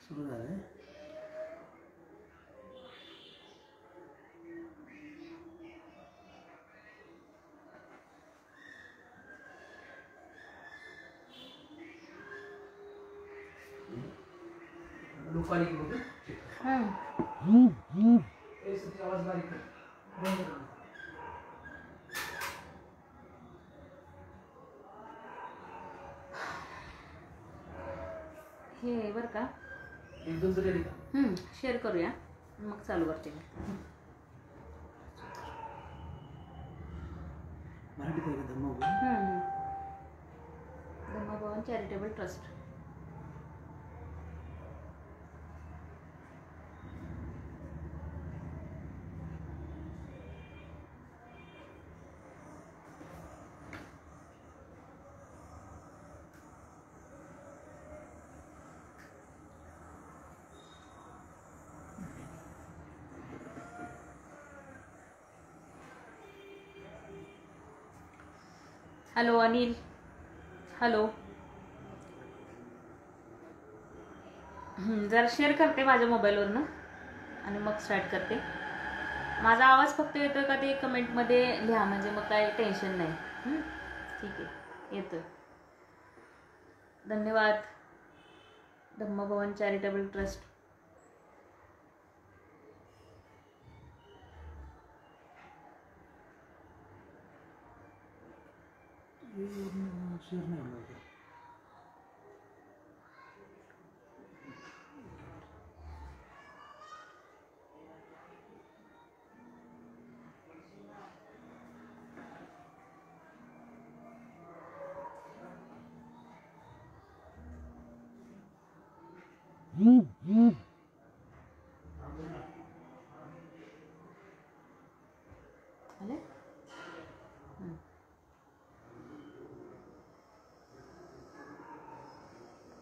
सुरू झालंय. लोकाली की बोलतो आवाज बारीक कर. हे बरं का एकदम जरी शेअर करूया मग चालू करते मी. मराठीत आहे का Dhammabhavan charitable trust. Hello Anil, hello. जरा शेअर करते माझ्या मोबाईलवरनं आणि मग स्टार्ट करते. माझा आवाज फक्त येतोय का ते कमेंटमध्ये लिहा, म्हणजे मग काय टेन्शन नाही. ठीक आहे, येतोय. धन्यवाद धम्मभवन चॅरिटेबल ट्रस्ट. शेअर नाही होणार.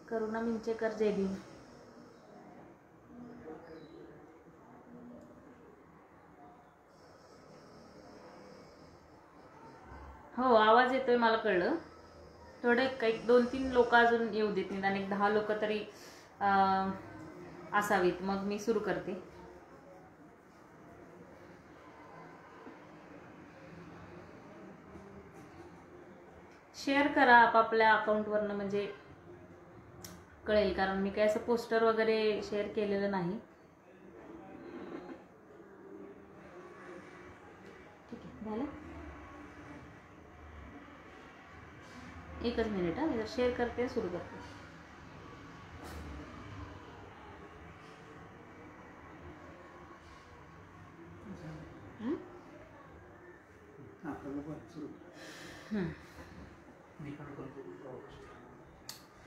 करुणा मिंचेकर, जय भीम. हो आवाज येतोय मला कळलं. थोडे काही 2-3 लोक अजून येऊ देत निदान एक 10 लोक तरी असावीत, मग मी सुरू करते. शेअर करा आपापल्या अकाउंटवरनं, म्हणजे कळेल, कारण मी काय असं पोस्टर वगैरे शेअर केलेलं नाही. ठीक आहे, झालं. एकच मिनिट हा, शेअर करते, सुरू करते.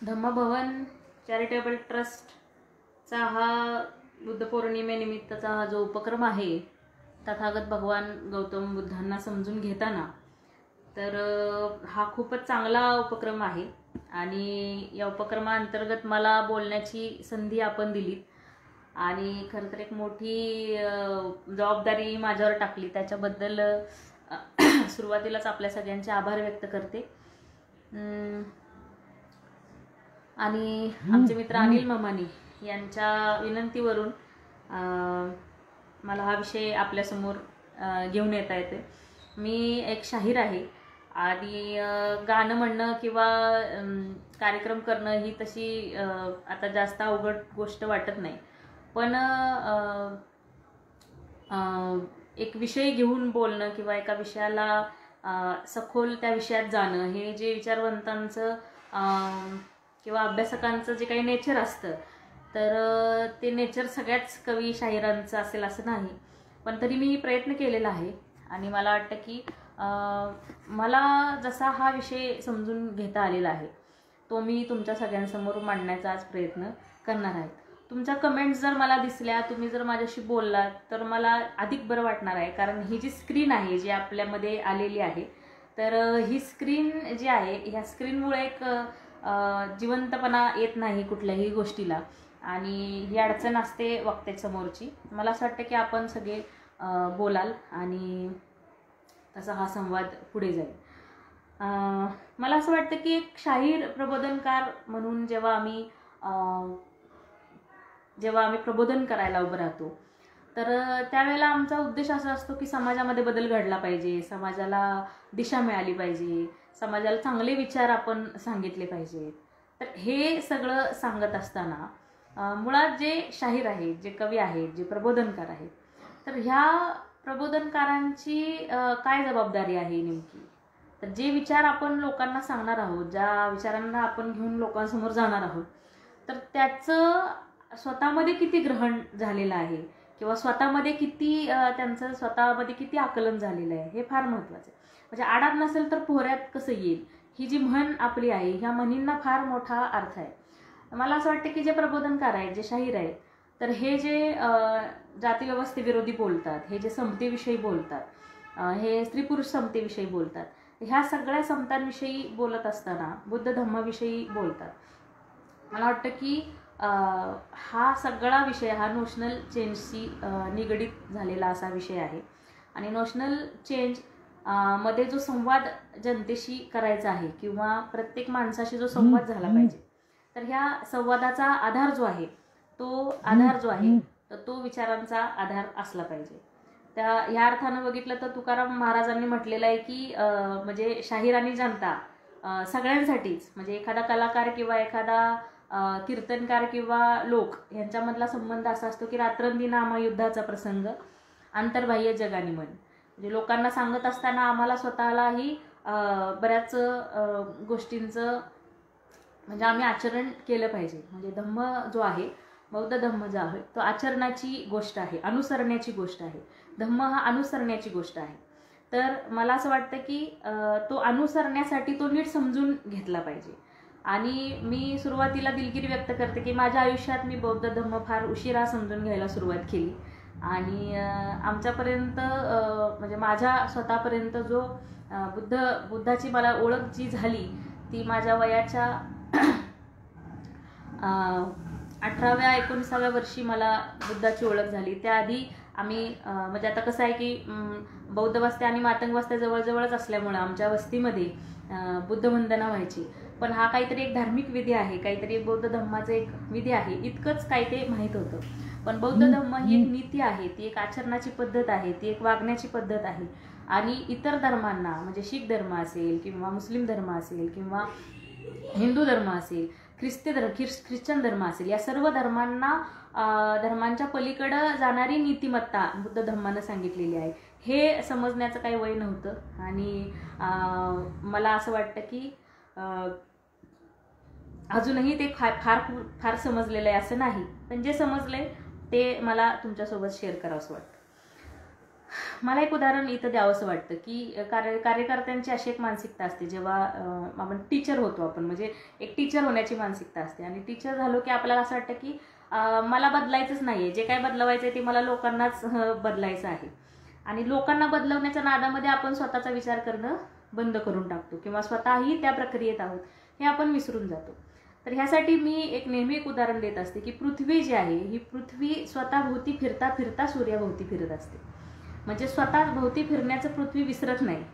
धम्मभवन चॅरिटेबल ट्रस्टचा हा बुद्ध पौर्णिमेनिमित्तचा हा जो उपक्रम आहे, तथागत भगवान गौतम बुद्धांना समजून घेताना, तर हा खूपच चांगला उपक्रम आहे. आणि या उपक्रमाअंतर्गत मला बोलण्याची संधी आपण दिलीत आणि खरं तर एक मोठी जबाबदारी माझ्यावर टाकली. त्याच्याबद्दल सुरुवातीलाच आपल्या सगळ्यांचे आभार व्यक्त करते. आणि आमचे मित्र अनिल मामानी यांच्या विनंतीवरून मला हा विषय आपल्यासमोर घेऊन येता येते. मी एक शाहीर आहे आणि गाणं म्हणणं किंवा कार्यक्रम करणं ही तशी आता जास्त अवघड गोष्ट वाटत नाही, पण एक विषय घेऊन बोलणं किंवा एका विषयाला सखोल त्या विषयात जाणं, हे जे विचारवंतांचं किंवा अभ्यासकांचं जे काही नेचर असतं, तर ते नेचर सगळ्याच कवी शाहिरांचं असेल असं नाही, पण तरी मी प्रयत्न केलेला आहे. आणि मला वाटतं की मला जसा हा विषय समजून घेता आलेला आहे तो मी तुमच्या सगळ्यांसमोर मांडण्याचा आज प्रयत्न करणार आहे. तुमच्या कमेंट्स जर मला दिसल्या, तुम्ही जर माझ्याशी बोललात, तर मला अधिक बरं वाटणार आहे. कारण ही जी स्क्रीन आहे जी आपल्यामध्ये आलेली आहे, तर ही स्क्रीन जी आहे, ह्या स्क्रीनमुळे एक जिवंतपणा येत नाही कुठल्याही गोष्टीला, आणि ही अडचण असते वक्त्यासमोरची. मला असं वाटतं की आपण सगळे बोलाल आणि तसा हा संवाद पुढे जाईल. मला असं वाटतं की एक शाहीर प्रबोधनकार म्हणून जेव्हा आम्ही जेव्हा आम्ही प्रबोधन करायला उभं राहतो, तर त्यावेळेला आमचा उद्देश असा असतो की समाजामध्ये बदल घडला पाहिजे, समाजाला दिशा मिळाली पाहिजे, समाजाला चांगले विचार आपण सांगितले पाहिजेत. तर हे सगळं सांगत असताना मुळात जे शाहीर आहेत, जे कवी आहेत, जे प्रबोधनकार आहेत, तर ह्या प्रबोधनकारांची काय जबाबदारी आहे नेमकी? तर जे विचार आपण लोकांना सांगणार आहोत, ज्या विचारांना आपण घेऊन लोकांसमोर जाणार आहोत, तर त्याचं स्वतःमध्ये किती ग्रहण झालेलं आहे किंवा स्वतःमध्ये किती त्यांचं स्वतःमध्ये किती आकलन झालेलं आहे, हे फार महत्त्वाचं आहे. म्हणजे आडात नसेल तर पोहऱ्यात कसं येईल, ही जी म्हण आपली आहे, ह्या म्हणींना फार मोठा अर्थ आहे. मला असं वाटतं की जे प्रबोधनकार आहेत, जे शाहीर आहेत, तर हे जे जातीव्यवस्थेविरोधी बोलतात, हे जे समतेविषयी बोलतात, हे स्त्री पुरुष समतेविषयी बोलतात, ह्या सगळ्या समतांविषयी बोलत असताना बुद्ध धम्माविषयी बोलतात. मला वाटतं की हा सगळा विषय हा नोशनल चेंजशी निगडीत झालेला असा विषय आहे. आणि नोशनल चेंज मध्ये जो संवाद जनतेशी करायचा आहे किंवा प्रत्येक माणसाशी जो संवाद झाला पाहिजे, तर ह्या संवादाचा आधार जो आहे तर तो विचारांचा आधार असला पाहिजे. ह्या अर्थानं बघितलं तर तुकाराम महाराजांनी म्हटलेलं आहे की म्हणजे शाहीर आणि जनता सगळ्यांसाठीच, म्हणजे एखादा कलाकार किंवा एखादा कीर्तनकार किंवा लोक यांच्यामधला संबंध असा असतो की रात्रंदिना युद्धाचा प्रसंग, अंतर्बाह्य जगानी मन. म्हणजे लोकांना सांगत असताना आम्हाला स्वतःलाही बऱ्याच गोष्टींचं म्हणजे आम्ही आचरण केलं पाहिजे. म्हणजे धम्म जो आहे, बौद्ध धम्म जो आहे, तो आचरणाची गोष्ट आहे, अनुसरण्याची गोष्ट आहे. धम्म हा अनुसरण्याची गोष्ट आहे. तर मला असं वाटतं की तो अनुसरण्यासाठी तो नीट समजून घेतला पाहिजे. आणि मी सुरुवातीला दिलगिरी व्यक्त करते की माझ्या आयुष्यात मी बौद्ध धम्म फार उशिरा समजून घ्यायला सुरुवात केली. आणि आमच्यापर्यंत म्हणजे माझ्या स्वतःपर्यंत जो बुद्धाची मला ओळख जी झाली ती माझ्या वयाच्या 18व्या-19व्या वर्षी मला बुद्धाची ओळख झाली. त्याआधी आम्ही म्हणजे आता कसं आहे की बौद्ध वस्त्या आणि मातंग वस्त्या जवळजवळच असल्यामुळं आमच्या वस्तीमध्ये बुद्धवंदना व्हायची. पण हा काहीतरी एक धार्मिक विधी आहे, काहीतरी एक बौद्ध धम्माचं एक विधी आहे, इतकंच काही ते माहीत होतं. पण बौद्ध धम्म ही एक नीती आहे, ती एक आचरणाची पद्धत आहे, ती एक वागण्याची पद्धत आहे. आणि इतर धर्मांना म्हणजे शीख धर्म असेल किंवा मुस्लिम धर्म असेल किंवा हिंदू धर्म असेल, ख्रिश्चन धर्म असेल, या सर्व धर्मांच्या पलीकडं जाणारी नीतिमत्ता बुद्ध धम्मानं सांगितलेली आहे. हे समजण्याचं काही वय नव्हतं. आणि मला असं वाटतं की अजूनही ते फार समजलेलं आहे असं नाही, पण जे समजलंय ते मला तुमच्यासोबत शेअर करावंसं वाटतं. मला एक उदाहरण इथं द्यावंसं वाटतं की कार्यकर्त्यांची अशी एक मानसिकता असते. जेव्हा आपण टीचर होतो, आपण म्हणजे एक टीचर होण्याची मानसिकता असते. आणि टीचर झालो की आपल्याला असं वाटतं की मला बदलायचंच नाही आहे, जे काय बदलवायचं आहे ते मला लोकांनाच बदलायचं आहे. आणि लोकांना बदलवण्याच्या नादामध्ये आपण स्वतःचा विचार करणं बंद करून टाकतो किंवा स्वतःही त्या प्रक्रियेत आहोत हे आपण विसरून जातो. तर ह्यासाठी मी नेहमी एक उदाहरण देत असते की पृथ्वी जी आहे ही पृथ्वी स्वतःभोवती फिरता फिरता सूर्याभोवती फिरत असते. म्हणजे स्वतः भोवती फिरण्याचं पृथ्वी विसरत नाही.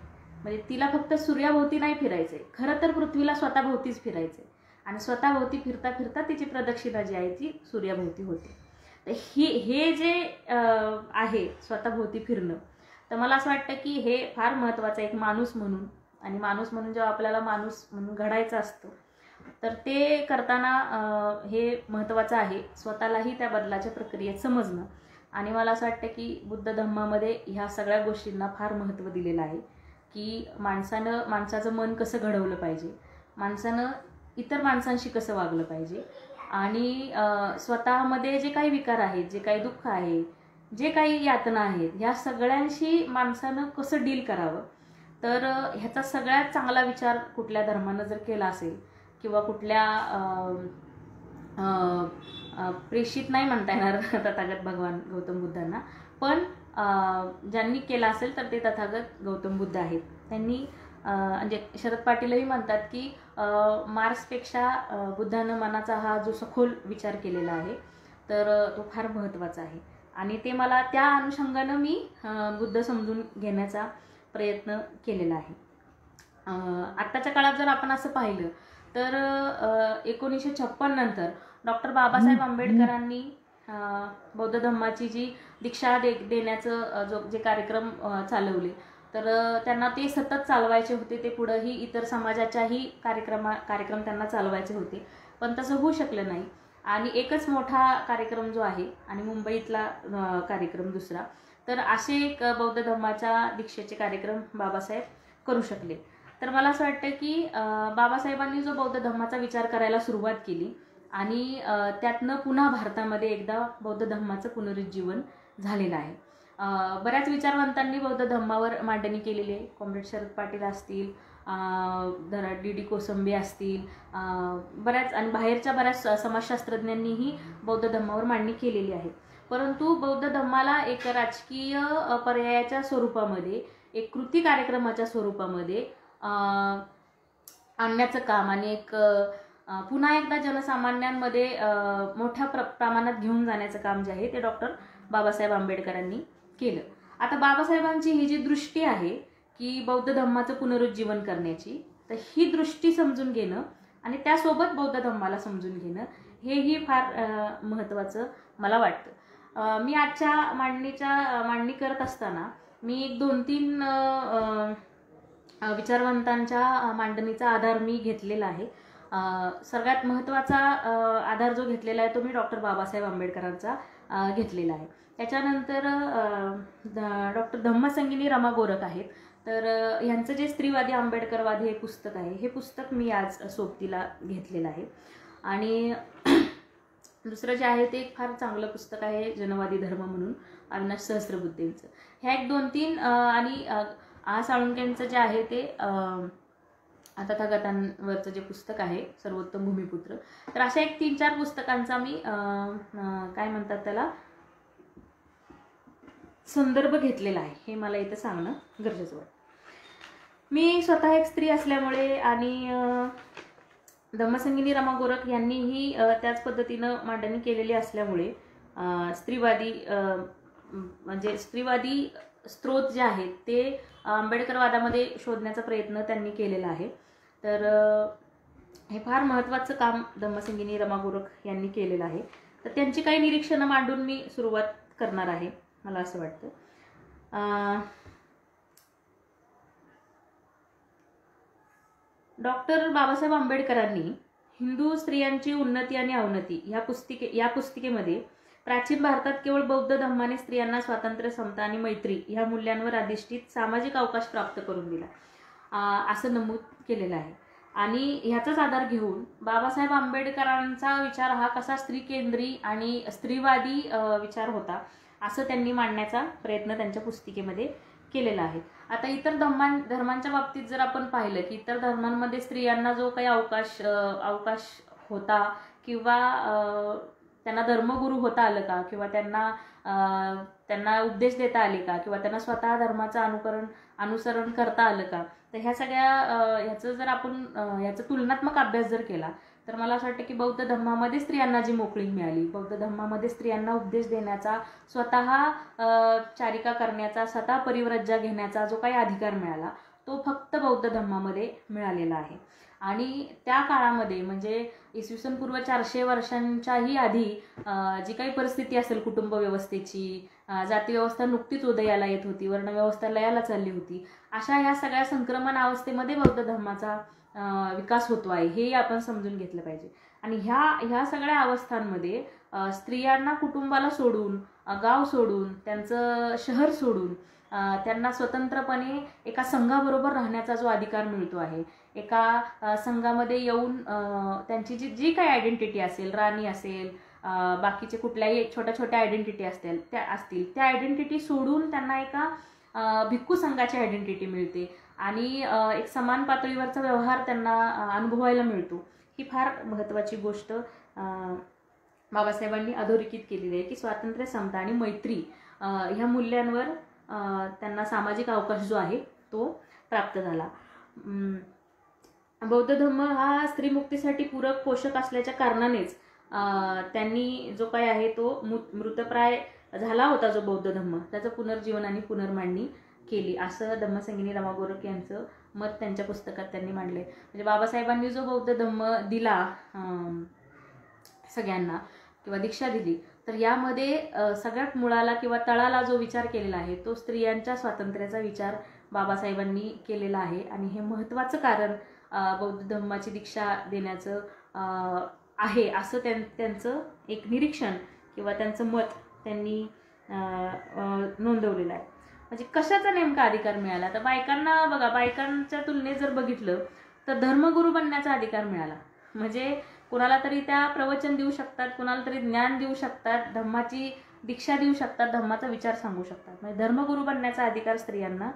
म्हणजे तिला फक्त सूर्याभोवती नाही फिरायचंय, खरं तर पृथ्वीला स्वतःभोवतीच फिरायचंय. आणि स्वतःभोवती फिरता फिरता तिची प्रदक्षिणा जी आहे ती सूर्याभोवती होते. तर हे जे आहे स्वतःभोवती फिरणं, तर मला असं वाटतं की हे फार महत्त्वाचं आहे एक माणूस म्हणून. आणि माणूस म्हणून जेव्हा आपल्याला माणूस म्हणून घडायचं असतं, तर ते करताना हे महत्त्वाचं आहे स्वतःलाही त्या बदलाच्या प्रक्रियेत समजणं. आणि मला असं वाटतं की बुद्ध धम्मामध्ये ह्या सगळ्या गोष्टींना फार महत्त्व दिलेलं आहे की माणसाचं मन कसं घडवलं पाहिजे, माणसानं इतर माणसांशी कसं वागलं पाहिजे, आणि स्वतःमध्ये जे काही विकार आहेत, जे काही दुःख आहे, जे काही यातना आहेत, ह्या सगळ्यांशी माणसानं कसं डील करावं. तर ह्याचा सगळ्यात चांगला विचार कुठल्या धर्मानं जर केला असेल किंवा कुठल्या प्रेषित नाही म्हणता येणार तथागत भगवान गौतम बुद्धांना, पण ज्यांनी केला असेल तर ते तथागत गौतम बुद्ध आहेत. त्यांनी म्हणजे शरद पाटीलही म्हणतात की मार्क्सपेक्षा बुद्धानं मनाचा हा जो सखोल विचार केलेला आहे तर तो फार महत्त्वाचा आहे. आणि ते मला त्या अनुषंगानं मी बुद्ध समजून घेण्याचा प्रयत्न केलेला आहे. आत्ताच्या काळात जर आपण असं पाहिलं तर 1956 नंतर डॉक्टर बाबासाहेब आंबेडकरांनी बौद्ध धम्माची जी दीक्षा देण्याचं जे कार्यक्रम चालवले, तर त्यांना ते सतत चालवायचे होते. ते पुढंही इतर समाजाच्याही कार्यक्रम त्यांना चालवायचे होते, पण तसं होऊ शकलं नाही. आणि एकच मोठा कार्यक्रम जो आहे आणि मुंबईतला कार्यक्रम दुसरा, तर असे एक बौद्ध धम्माच्या दीक्षेचे कार्यक्रम बाबासाहेब करू शकले. तर मला असं वाटतं की बाबासाहेबांनी जो बौद्ध धम्माचा विचार करायला सुरुवात केली आणि त्यातनं पुन्हा भारतामध्ये एकदा बौद्ध धम्माचं पुनरुज्जीवन झालेलं आहे. बऱ्याच विचारवंतांनी बौद्ध धम्मावर मांडणी केलेली आहे. कॉम्रेड शरद पाटील असतील, D.D. कोसंबे असतील, बऱ्याच आणि बाहेरच्या बऱ्याच समाजशास्त्रज्ञांनीही बौद्ध धम्मावर मांडणी केलेली आहे. परंतु बौद्ध धम्माला एक राजकीय पर्यायाच्या स्वरूपामध्ये, एक कृती कार्यक्रमाच्या स्वरूपामध्ये आणण्याचं काम आणि एक पुन्हा एकदा जनसामान्यांमध्ये मोठ्या प्रमाणात घेऊन जाण्याचं काम जे आहे ते डॉक्टर बाबासाहेब आंबेडकरांनी केलं. आता बाबासाहेबांची ही जी दृष्टी आहे की बौद्ध धम्माचं पुनरुज्जीवन करण्याची, तर ही दृष्टी समजून घेणं आणि त्यासोबत बौद्ध धम्माला समजून घेणं हेही फार महत्त्वाचं मला वाटतं. मी आजच्या मांडणी करत असताना मी 2-3 विचारवंतांच्या मांडणीचा आधार मी घेतलेला आहे. सगळ्यात महत्त्वाचा आधार जो घेतलेला आहे तो मी डॉक्टर बाबासाहेब आंबेडकरांचा घेतलेला आहे. त्याच्यानंतर डॉक्टर धम्मसंगिनी रमा गोरख आहेत. तर यांचं जे स्त्रीवादी आंबेडकरवादी हे पुस्तक आहे, हे पुस्तक मी आज सोबतीला घेतलेलं आहे. आणि दुसरं जे आहे ते एक फार चांगलं पुस्तक आहे, जनवादी धर्म म्हणून, अविनाश सहस्त्रबुद्धेंचं. ह्या एक 2-3 आणि साळुंखेंचं जे आहे ते तथागतांवरचं जे पुस्तक आहे सर्वोत्तम भूमिपुत्र. तर अशा एक 3-4 पुस्तकांचा मी काय म्हणतात त्याला संदर्भ घेतलेला आहे, हे मला इथं सांगणं गरजेचं वाटतं. मी स्वतः एक स्त्री असल्यामुळे आणि धम्मसंगिनी रमा गोरख यांनीही त्याच पद्धतीनं मांडणी केलेली असल्यामुळे स्त्रीवादी म्हणजे स्त्रीवादी स्त्रोत जे आहेत ते आंबेडकरवादामध्ये शोधण्याचा प्रयत्न त्यांनी केलेला आहे. तर हे फार महत्त्वाचं काम धम्मसंगिनी रमा गोरख यांनी केलेलं आहे. तर त्यांची काही निरीक्षणं मांडून मी सुरुवात करणार आहे, मला असं वाटतं. डॉक्टर बाबासाहेब आंबेडकरांनी हिंदू स्त्रियांची उन्नती आणि अवनती या पुस्तिकेमध्ये प्राचीन भारतात केवळ बौद्ध धम्माने स्त्रियांना स्वातंत्र्य, समता आणि मैत्री ह्या मूल्यांवर अधिष्ठित सामाजिक अवकाश प्राप्त करून दिला असं नमूद केलेलं आहे. आणि ह्याचाच आधार घेऊन बाबासाहेब आंबेडकरांचा विचार हा कसा स्त्रीकेंद्री आणि स्त्रीवादी विचार होता असं त्यांनी मांडण्याचा प्रयत्न त्यांच्या पुस्तिकेमध्ये केलेला आहे. आता इतर धर्मांच्या बाबतीत जर आपण पाहिलं की इतर धर्मांमध्ये स्त्रियांना जो काही अवकाश होता किंवा त्यांना धर्मगुरू होता आलं का, किंवा त्यांना उपदेश देता आले का, किंवा त्यांना स्वतः धर्माचं अनुसरण करता आलं का, तर ह्या सगळ्या ह्याचं जर आपण ह्याचा तुलनात्मक अभ्यास जर केला तर मला असं वाटतं की बौद्ध धम्मामध्ये स्त्रियांना जी मोकळीक मिळाली, बौद्ध धम्मामध्ये स्त्रियांना उपदेश देण्याचा, स्वतः चारिका करण्याचा, स्वतः परिव्रज्या घेण्याचा जो काही अधिकार मिळाला तो फक्त बौद्ध धम्मामध्ये मिळालेला आहे. आणि त्या काळामध्ये म्हणजे इसवी सन पूर्व 400 वर्षांच्याही आधी जी काही परिस्थिती असेल कुटुंब व्यवस्थेची, जाती व्यवस्था नुकतीच उदयाला येत होती, वर्णव्यवस्था लयाला चालली होती, अशा ह्या सगळ्या संक्रमण अवस्थेमध्ये बौद्ध धर्माचा विकास होतो आहे हे आपण समजून घेतलं पाहिजे. आणि ह्या सगळ्या अवस्थांमध्ये स्त्रियांना कुटुंबाला सोडून, गाव सोडून, त्यांचं शहर सोडून त्यांना स्वतंत्रपणे एका संघाबरोबर राहण्याचा जो अधिकार मिळतो आहे, एका संघामध्ये येऊन त्यांची जी काही आयडेंटिटी असेल, राणी असेल, बाकीचे कुठल्याही छोट्या छोट्या आयडेंटिटी असतील त्या आयडेंटिटी सोडून त्यांना एका भिक्खू संघाची आयडेंटिटी मिळते आणि एक समान पातळीवरचा व्यवहार त्यांना अनुभवायला मिळतो. ही फार महत्त्वाची गोष्ट बाबासाहेबांनी अधोरेखित केलेली आहे की स्वातंत्र्य, समता आणि मैत्री ह्या मूल्यांवर त्यांना सामाजिक अवकाश जो आहे तो प्राप्त झाला. बौद्ध धर्म हा स्त्रीमुक्तीसाठी पूरक पोषक असल्याच्या कारणानेच त्यांनी जो काय आहे तो मृतप्राय झाला होता जो बौद्ध धर्म, त्याचं पुनर्जीवन आणि पुनर्मांडणी केली असं धम्मसंगिनी रमा गोरख यांचं मत त्यांच्या पुस्तकात त्यांनी मांडले. म्हणजे बाबासाहेबांनी जो बौद्ध धम्म दिला सगळ्यांना किंवा दीक्षा दिली तर यामध्ये सगळ्यात मुळाला किंवा तळाला जो विचार केलेला आहे तो स्त्रियांच्या स्वातंत्र्याचा विचार बाबासाहेबांनी केलेला आहे. आणि हे महत्त्वाचं कारण बौद्ध धम्माची दीक्षा देण्याचं आहे असं त्यांचं एक निरीक्षण किंवा त्यांचं मत त्यांनी नोंदवलेलं आहे. म्हणजे कशाचा नेमका अधिकार मिळाला, तर बायकांना बघा, बायकांच्या तुलनेत जर बघितलं तर धर्मगुरू बनण्याचा अधिकार मिळाला. म्हणजे कुणाला तरी त्या प्रवचन देऊ शकतात, कुणाला तरी ज्ञान देऊ शकतात, धम्माची दीक्षा देऊ शकतात, धम्माचा विचार सांगू शकतात. म्हणजे धर्मगुरू बनण्याचा अधिकार स्त्रियांना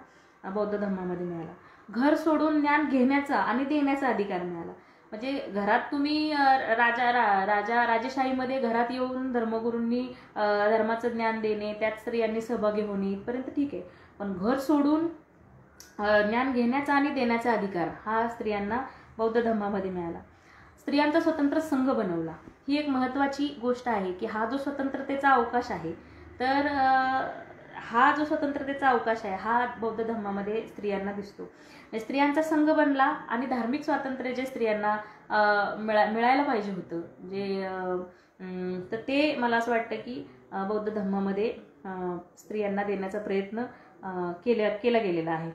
बौद्ध धम्मामध्ये मिळाला. घर सोडून ज्ञान घेण्याचा आणि देण्याचा अधिकार मिळाला. म्हणजे घरात तुम्ही राजेशाहीमध्ये घरात येऊन धर्मगुरूंनी धर्माचं ज्ञान देणे, त्यात स्त्रियांनी सहभागी होणे इथपर्यंत ठीक आहे, पण घर सोडून ज्ञान घेण्याचा आणि देण्याचा अधिकार हा स्त्रियांना बौद्ध धम्मामध्ये मिळाला. स्त्रियांचा स्वतंत्र संघ बनवला. ही एक महत्त्वाची गोष्ट आहे की हा जो स्वतंत्रतेचा अवकाश आहे, तर हा जो स्वतंत्रतेचा अवकाश आहे हा बौद्ध धर्मामध्ये स्त्रियांना दिसतो. स्त्रियांचा संघ बनला आणि धार्मिक स्वातंत्र्य जे स्त्रियांना मिळायला पाहिजे होतं तर ते मला असं वाटतं की बौद्ध धर्मामध्ये स्त्रियांना देण्याचा प्रयत्न केला गेलेला आहे.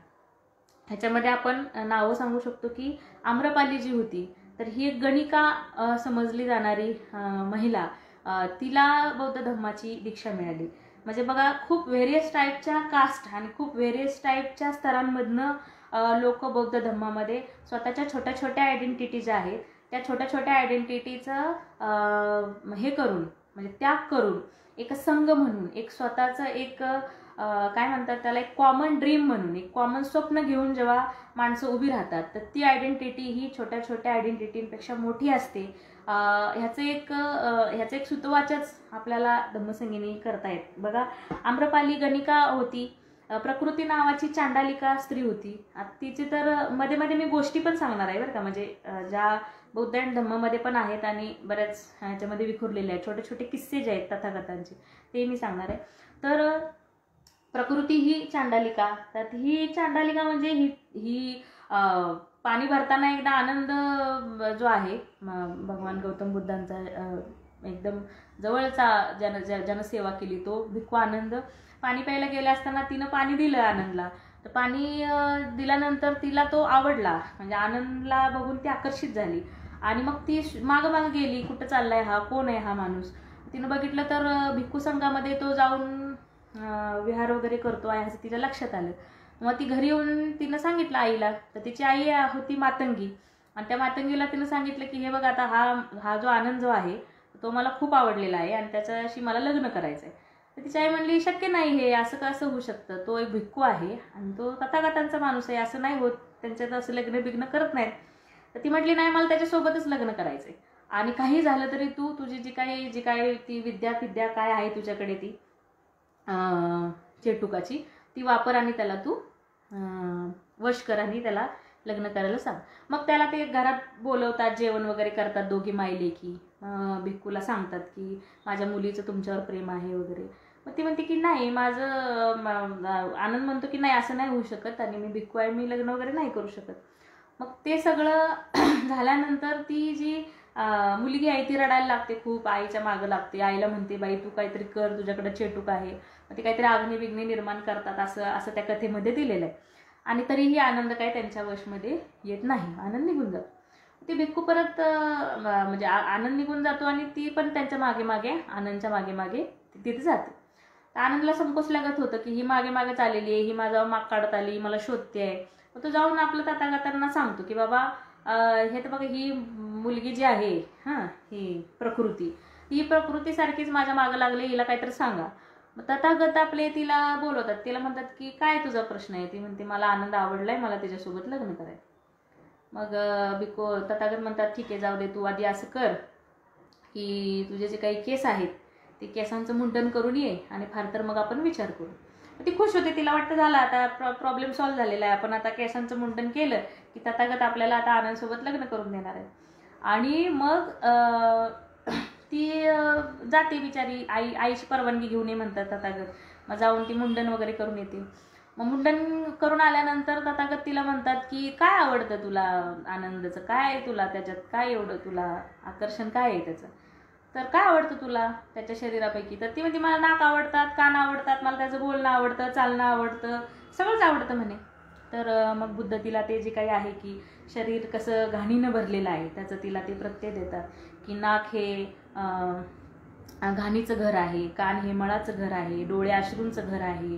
ह्याच्यामध्ये आपण नावं सांगू शकतो की आम्रपाली जी होती तर ही एक गणिका समजली जाणारी महिला, तिला बौद्ध धर्माची दीक्षा मिळाली. म्हणजे बघा, खूप व्हेरियस टाईपच्या कास्ट आणि खूप व्हेरियस टाईपच्या स्तरांमधनं लोक बौद्ध धर्मामध्ये स्वतःच्या छोट्या छोट्या आयडेंटिटी ज्या आहेत त्या छोट्या छोट्या आयडेंटिटीचं हे करून, म्हणजे त्याग करून एक संघ म्हणून, एक स्वतःचं एक काय म्हणतात त्याला, एक कॉमन ड्रीम म्हणून, एक कॉमन स्वप्न घेऊन जेव्हा माणसं उभी राहतात तर ती आयडेंटिटी ही छोट्या छोट्या आयडेंटिटींपेक्षा मोठी असते. ह्याचं एक सुतवाचच आपल्याला धम्मसंगीनी करतायत. बघा, आम्रपाली गणिका होती, प्रकृती नावाची चांडालिका स्त्री होती. तिची तर मध्ये मध्ये मी गोष्टी पण सांगणार आहे बरं का, म्हणजे ज्या बौद्ध आणि धम्मामध्ये पण आहेत आणि बऱ्याच ह्याच्यामध्ये विखुरलेले आहेत, छोटे छोटे किस्से जे आहेत तथागतांचे ते मी सांगणार आहे. तर प्रकृती ही चांडालिका, तर ही चांडालिका म्हणजे ही पाणी भरताना एकदा आनंद जो आहे भगवान गौतम बुद्धांचा एकदम जवळचा ज्यानं सेवा केली तो भिक्खू आनंद, पाणी प्यायला गेले असताना तिनं पाणी दिलं आनंदला. तर पाणी दिल्यानंतर तिला तो आवडला, म्हणजे आनंदला बघून ती आकर्षित झाली आणि मग ती मागं मागं गेली, कुठं चाललाय हा, कोण आहे हा माणूस. तिनं बघितलं तर भिक्खू संघामध्ये तो जाऊन विहार वगैरे करतो आहे असं तिच्या लक्षात आलं. मग ती घरी येऊन तिनं सांगितलं आईला. तर तिची आई होती मातंगी आणि त्या मातंगीला तिनं सांगितलं की हे बघ, आता हा जो आनंद जो आहे तो मला खूप आवडलेला आहे आणि त्याच्याशी मला लग्न करायचं आहे. तर तिची आई म्हणली शक्य नाही, हे असं कसं होऊ शकतं, तो एक भिक्खू आहे आणि तो तथागतांचा माणूस आहे, असं नाही होत, त्यांच्यात असं लग्न बिग्न करत नाहीत. तर ती म्हटली नाही, मला त्याच्यासोबतच लग्न करायचं आहे आणि काही झालं तरी तू तुझी जी काही ती विद्या काय आहे तुझ्याकडे ती चेटुकाची ती वापर आणि त्याला तू वश कर आणि त्याला लग्न करायला सांग. मग त्याला ते घरात बोलवतात, जेवण वगैरे करतात दोघी मायलेकी. भिक्खूला सांगतात की माझ्या मुलीचं तुमच्यावर प्रेम आहे वगैरे. मग ती म्हणते की नाही, माझं आनंद म्हणतो की नाही, असं नाही होऊ शकत आणि मी भिक्खू आहे, मी लग्न वगैरे नाही करू शकत. मग ते सगळं झाल्यानंतर ती जी मुलगी आहे ती रडायला लागते, खूप आईच्या मागं लागते. आईला म्हणते बाई तू काहीतरी कर, तुझ्याकडे चेटूक आहे. मग ते काहीतरी अग्नी बिग्नी निर्माण करतात असं त्या कथेमध्ये दिलेलं आहे. आणि तरीही आनंद काय त्यांच्या वशमध्ये येत नाही, आनंद निघून जातो. ती भिक्खू परत म्हणजे आनंद निघून जातो आणि ती पण त्यांच्या मागे मागे, आनंदच्या मागे मागे तिथे जाते. तर आनंदला संकोच लागत होतं की ही मागे मागे चाललेली आहे, ही माझा माग काढत आली, मला शोधते आहे. मग तो जाऊन आपलं तथागतांना सांगतो की बाबा हे तर बघा, ही मुलगी जी आहे ही प्रकृतीसारखीच माझ्या मागं लागले, हिला काहीतरी सांगा. मग तथागत आपले तिला बोलवतात, तिला म्हणतात की काय तुझा प्रश्न आहे. ती म्हणते मला आनंद आवडलाय, मला त्याच्यासोबत लग्न करायचं. मग भिक्खू तथागत म्हणतात ठीक आहे, जाऊ दे, तू आधी असं कर की तुझे जे काही केस आहेत ते केसांचं मुंडन करून ये आणि फार तर मग आपण विचार करू. ती खुश होते, तिला वाटतं झालं आता प्रॉब्लेम सॉल्व्ह झालेला आहे, आपण आता केसांचं मुंडन केलं की तथागत आपल्याला आता आनंदसोबत लग्न करून देणार आहे. आणि मग ती जाते बिचारी, आईची परवानगी घेऊन ये म्हणतात तथागत. मग जाऊन ती मुंडन वगैरे करून येते. मग मुंडन करून आल्यानंतर तथागत तिला म्हणतात की काय आवडतं तुला आनंदाचं, काय तुला त्याच्यात काय एवढं तुला आकर्षण काय आहे त्याचं. तर काय आवडतं तुला त्याच्या शरीरापैकी? तर ती म्हणते मला नाक आवडतात, कान आवडतात, मला त्याचं बोलणं आवडतं, चालणं आवडतं, सगळंच आवडतं म्हणे. तर मग बुद्ध तिला ते जे काही आहे की शरीर कसं घाणीनं भरलेलं आहे त्याचं तिला ते प्रत्यय देतात की नाक हे घाणीचं घर आहे, कान हे मळाचं घर आहे, डोळे अश्रूंचं घर आहे,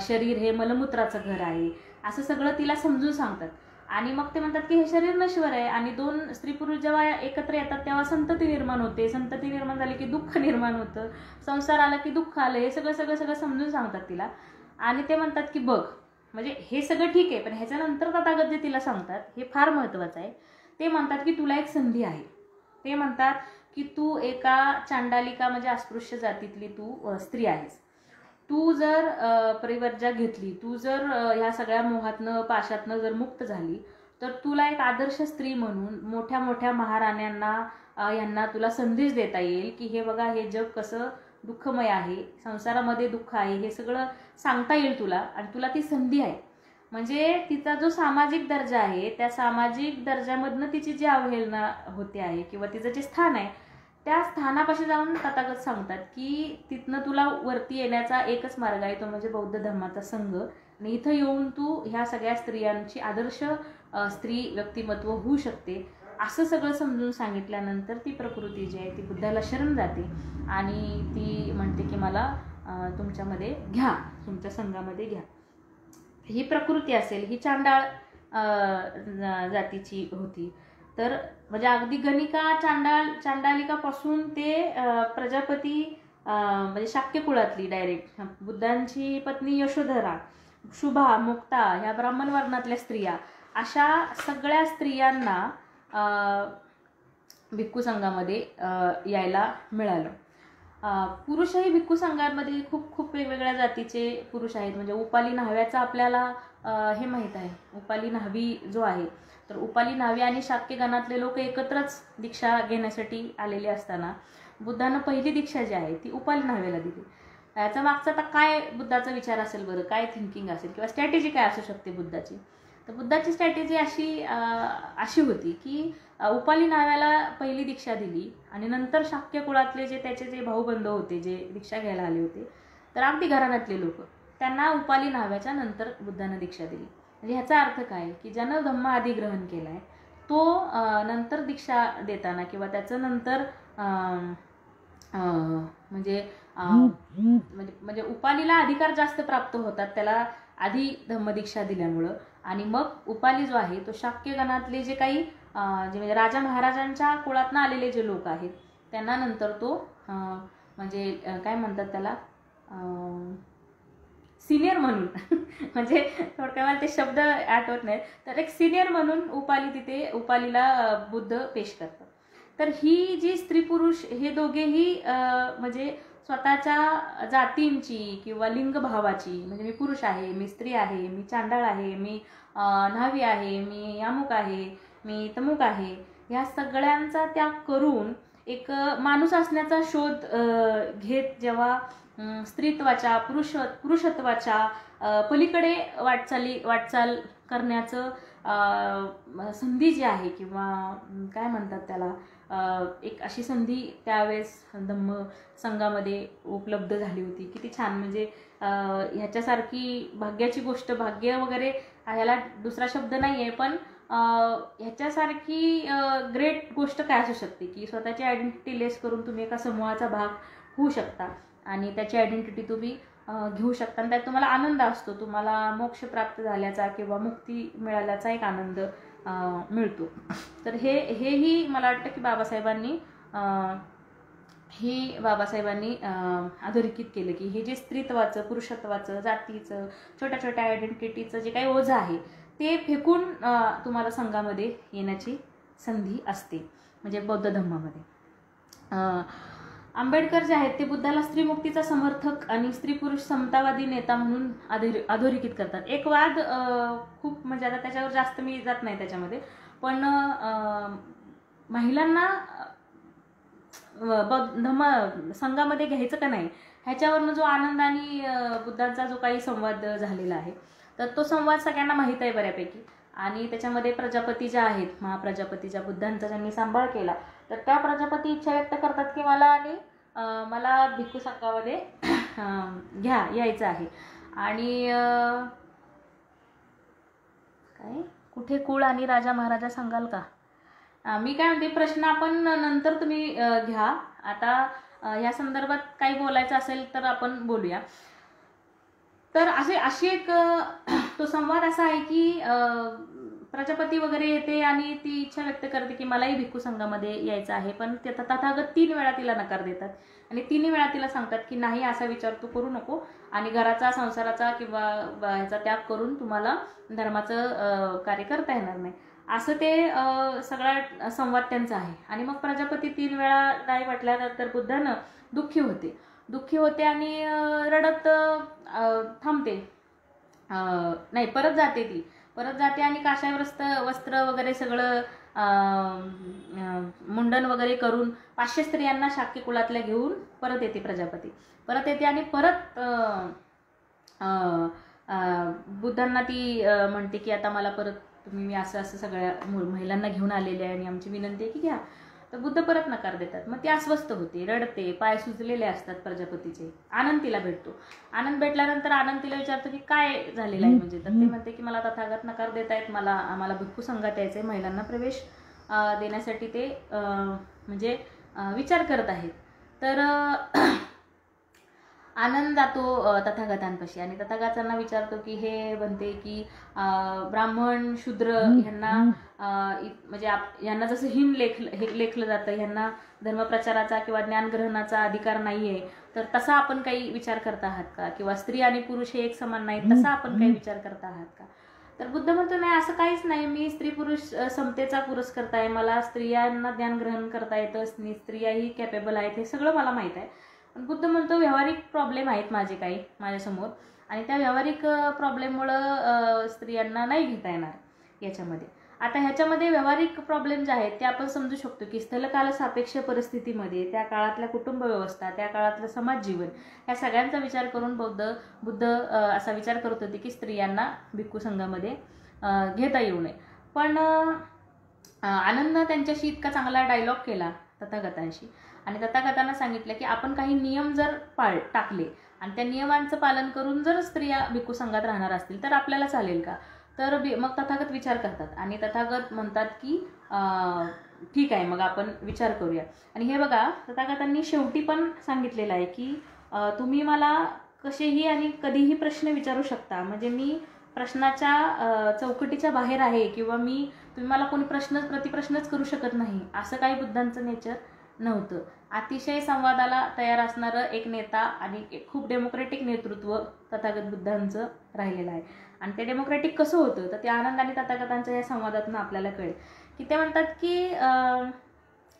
शरीर हे मलमूत्राचं घर आहे, असं सगळं तिला समजून सांगतात. आणि मग ते म्हणतात की हे शरीर नश्वर आहे आणि दोन स्त्री पुरुष जेव्हा एकत्र येतात तेव्हा संतती निर्माण होते, संतती निर्माण झाली की दुःख निर्माण होतं, संसार आला की दुःख आलं, हे सगळं सगळं सगळं समजून सांगतात तिला. आणि ते म्हणतात की बघ, म्हणजे हे सगळं ठीक आहे, पण ह्याच्यानंतर तथागत जे तिला सांगतात हे फार महत्त्वाचं आहे. ते म्हणतात की तुला एक संधी आहे. ते म्हणतात की तू एका चांडालिका म्हणजे अस्पृश्य जातीतली तू स्त्री आहेस. तू जर परिवर्जा घेतली, तू जर ह्या सगळ्या मोहातनं पाशातनं जर मुक्त झाली, तर तुला एक आदर्श स्त्री म्हणून मोठ्या मोठ्या महाराण्यांना यांना तुला संदेश देता येईल की हे बघा, हे जग कसं दुःखमय आहे, संसारामध्ये दुःख आहे, हे सगळं सांगता येईल तुला. आणि तुला ती संधी आहे. म्हणजे तिचा जो सामाजिक दर्जा आहे त्या सामाजिक दर्जामधनं तिची जी अवहेलना होते आहे किंवा तिचं जे स्थान आहे त्या स्थानापाशी जाऊन तथागत सांगतात की तिथनं तुला वरती येण्याचा एकच मार्ग आहे, तो म्हणजे बौद्ध धर्माचा संघ. आणि इथं येऊन तू ह्या सगळ्या स्त्रियांची आदर्श स्त्री व्यक्तिमत्व होऊ शकते. असं सगळं समजून सांगितल्यानंतर ती प्रकृती जी आहे ती बुद्धाला शरण जाते आणि ती म्हणते की मला तुमच्यामध्ये घ्या, तुमच्या संघामध्ये घ्या. ही प्रकृती असेल, ही चांडाळ जातीची होती. तर म्हणजे अगदी गणिका चांडालिकापासून ते प्रजापती म्हणजे शाक्य कुळातली डायरेक्ट बुद्धांची पत्नी यशोधरा, शुभा, मुक्ता ह्या ब्राह्मण वर्णातल्या स्त्रिया, अशा सगळ्या स्त्रियांना भिक्खू संघामध्ये यायला मिळालं. पुरुषही भिक्खू संघामध्ये खूप खूप वेगवेगळ्या जातीचे पुरुष आहेत. म्हणजे उपाली न्हाव्याचा आपल्याला हे माहीत आहे. उपाली न्हावी जो आहे, तर उपाली न्हावी आणि शाक्य गणातले लोक एकत्रच दीक्षा घेण्यासाठी आलेले असताना बुद्धानं पहिली दीक्षा जी आहे ती उपाली न्हाव्याला दिली. याचा मागचा आता काय बुद्धाचा विचार असेल बरं, काय थिंकिंग असेल किंवा स्ट्रॅटेजी काय असू शकते बुद्धाची? तर बुद्धाची स्ट्रॅटेजी अशी होती की उपाली न्हाव्याला पहिली दीक्षा दिली आणि नंतर शाक्य कुळातले जे त्याचे जे भाऊबंध होते जे दीक्षा घ्यायला आले होते, तर अगदी घराण्यातले लोक, त्यांना उपाली न्हाव्याच्या नंतर बुद्धानं दीक्षा दिली. म्हणजे ह्याचा अर्थ काय की ज्यानं धम्म आधी ग्रहण केला आहे तो नंतर दीक्षा देताना किंवा त्याचं नंतर म्हणजे उपालीला अधिकार जास्त प्राप्त होतात त्याला आधी धम्मदीक्षा दिल्यामुळं. आणि मग उपाली जो आहे तो शाक्य गणातले जे काही जे म्हणजे राजा महाराजांच्या कुळातनं आलेले जे लोक आहेत त्यांना नंतर तो म्हणजे काय म्हणतात त्याला सिनियर म्हणून म्हणजे थोडक्यात मला ते शब्द आठवत नाहीत, तर एक सिनियर म्हणून उपालीला बुद्ध पेश करतात. तर ही जी स्त्री पुरुष हे दोघेही म्हणजे स्वतःच्या जातींची किंवा लिंगभावाची, म्हणजे मी पुरुष आहे, मी स्त्री आहे, मी चांडाळ आहे, मी न्हावी आहे, मी अमुक आहे, मी तमुक आहे, ह्या सगळ्यांचा त्याग करून एक माणूस असण्याचा शोध घेत जेव्हा स्त्रीत्वाच्या पुरुषत्वाच्या पलीकडे वाटचाल करण्याचं संधी जी आहे किंवा काय म्हणतात त्याला एक अशी संधी त्यावेळेस धम्म संघामध्ये उपलब्ध झाली होती. किती छान! म्हणजे ह्याच्यासारखी भाग्याची गोष्ट, भाग्य वगैरे ह्याला दुसरा शब्द नाही आहे, पण ह्याच्यासारखी ग्रेट गोष्ट काय असू शकते की स्वतःची आयडेंटिटी लेस करून तुम्ही एका समूहाचा भाग होऊ शकता आणि त्याची आयडेंटिटी तुम्ही घेऊ शकता आणि त्यात तुम्हाला आनंद असतो, तुम्हाला मोक्ष प्राप्त झाल्याचा किंवा मुक्ती मिळाल्याचा एक आनंद मिळतो. तर हेही मला वाटतं की बाबासाहेबांनी अधोरेखित केलं की हे जे स्त्रीत्वाचं, पुरुषत्वाचं, जातीचं, छोट्या छोट्या आयडेंटिटीचं जे काही ओझं आहे ते फेकून तुम्हाला संघामध्ये येण्याची संधी असते, म्हणजे बौद्ध धम्मामध्ये. आंबेडकर जे आहेत ते बुद्धाला स्त्रीमुक्तीचा समर्थक आणि स्त्री पुरुष समतावादी नेता म्हणून अधोरेखित करतात. एक वाद खूप, म्हणजे आता त्याच्यावर जास्त मी जात नाही त्याच्यामध्ये, पण महिलांना धम्म संघामध्ये घ्यायचं का नाही ह्याच्यावरनं जो आनंद आणि बुद्धांचा जो काही संवाद झालेला आहे, तर तो संवाद सगळ्यांना माहीत आहे बऱ्यापैकी. आणि त्याच्यामध्ये प्रजापती ज्या आहेत, महाप्रजापती ज्या बुद्धांचा ज्यांनी सांभाळ केला, तर त्या प्रजापती इच्छा व्यक्त करतात की मला भिक्खू संघामध्ये यायचं आहे. आणि काय कुठे कुळ आणि राजा महाराजा सांगाल का? मी काय म्हणते, प्रश्न आपण नंतर तुम्ही घ्या. आता या संदर्भात काही बोलायचं असेल तर आपण बोलूया. तर अशी एक तो संवाद असा आहे की प्रजापती वगैरे येते आणि ती इच्छा व्यक्त करते की मलाही भिक्खू संघामध्ये यायचं आहे. पण ते तथागत 3 वेळा तिला नकार देतात आणि 3 वेळा तिला सांगतात की नाही, असा विचार तू करू नको आणि घराचा, संसाराचा किंवा ह्याचा त्याग करून तुम्हाला धर्माचं कार्य करता येणार नाही, असं ते सगळा संवाद त्यांचा आहे. आणि मग प्रजापती 3 वेळा नाही म्हटल्यानंतर बुद्धानं दुःखी होते आणि रडत थांबते. नाही, परत जाते आणि काशाय वस्त्र वगैरे सगळं मुंडन वगैरे करून 500 स्त्रियांना शाक्य कुलातल्या घेऊन परत येते. प्रजापती परत येते आणि परत बुद्धांना ती म्हणते की आता मला परत मी असं सगळ्या महिलांना घेऊन आलेले आहे आणि आमची विनंती आहे की घ्या. तर बुद्ध परत नकार देतात. मग ती अस्वस्थ होते, रडते, पाय सुजलेले असतात प्रजापतीचे. आनंद तिला भेटतो. आनंद भेटल्यानंतर आनंद तिला विचारतो की काय झालेलं आहे म्हणजे. तर ते म्हणते की मला तथागत नकार देत आहेत, आम्हाला भिक्खू संघात यायचंय, महिलांना प्रवेश देण्यासाठी ते म्हणजे विचार करत आहेत. तर आनंद जातो तथागतांपाशी आणि तथागतांना विचारतो की हे म्हणते की ब्राह्मण शूद्र ह्यांना म्हणजे यांना जसं हीन लेखलं जातं, ह्यांना धर्मप्रचाराचा किंवा ज्ञानग्रहणाचा अधिकार नाहीये, तर तसा आपण काही विचार करत आहात का? किंवा स्त्री आणि पुरुष हे एक समान नाही, तसा आपण काही विचार करत आहात का? तर बुद्ध म्हणतो नाही, असं काहीच नाही. मी स्त्री पुरुष समतेचा पुरस्कर्ता आहे. मला स्त्रियांना ज्ञानग्रहण करता येतं, स्त्रियाही कॅपेबल आहेत, हे सगळं मला माहीत आहे. पण बुद्ध म्हणतो व्यावहारिक प्रॉब्लेम आहेत माझ्यासमोर आणि त्या व्यावहारिक प्रॉब्लेममुळं स्त्रियांना नाही घेता येणार याच्यामध्ये. आता ह्याच्यामध्ये व्यावहारिक प्रॉब्लेम जे आहेत ते आपण समजू शकतो की स्थलकाल सापेक्ष परिस्थितीमध्ये त्या काळातल्या कुटुंब व्यवस्था, त्या काळातलं समाज जीवन, या सगळ्यांचा विचार करून बुद्ध असा विचार करत होते की स्त्रियांना भिक्खू संघामध्ये घेता येऊ नये. पण आनंदनं त्यांच्याशी इतका चांगला डायलॉग केला तथागतांशी आणि तथागतांना सांगितलं की आपण काही नियम जर टाकले आणि त्या नियमांचं पालन करून जर स्त्रिया भिक्खू संघात राहणार असतील तर आपल्याला चालेल का? तर मग तथागत विचार करतात आणि तथागत म्हणतात की ठीक आहे, मग आपण विचार करूया. आणि हे बघा, तथागतांनी शेवटी पण सांगितलेलं आहे की तुम्ही मला कसेही आणि कधीही प्रश्न विचारू शकता, म्हणजे मी प्रश्नाच्या चौकटीच्या बाहेर आहे किंवा तुम्ही मला कोणी प्रतिप्रश्नच करू शकत नाही, असं काही बुद्धांचं नेचर नव्हतं. अतिशय संवादाला तयार असणारं एक नेता आणि खूप डेमोक्रेटिक नेतृत्व तथागत बुद्धांचं राहिलेलं आहे. आणि ते डेमोक्रेटिक कसं होतं तर ते आनंद आणि तथागतांच्या या संवादातून आपल्याला कळेल की ते म्हणतात की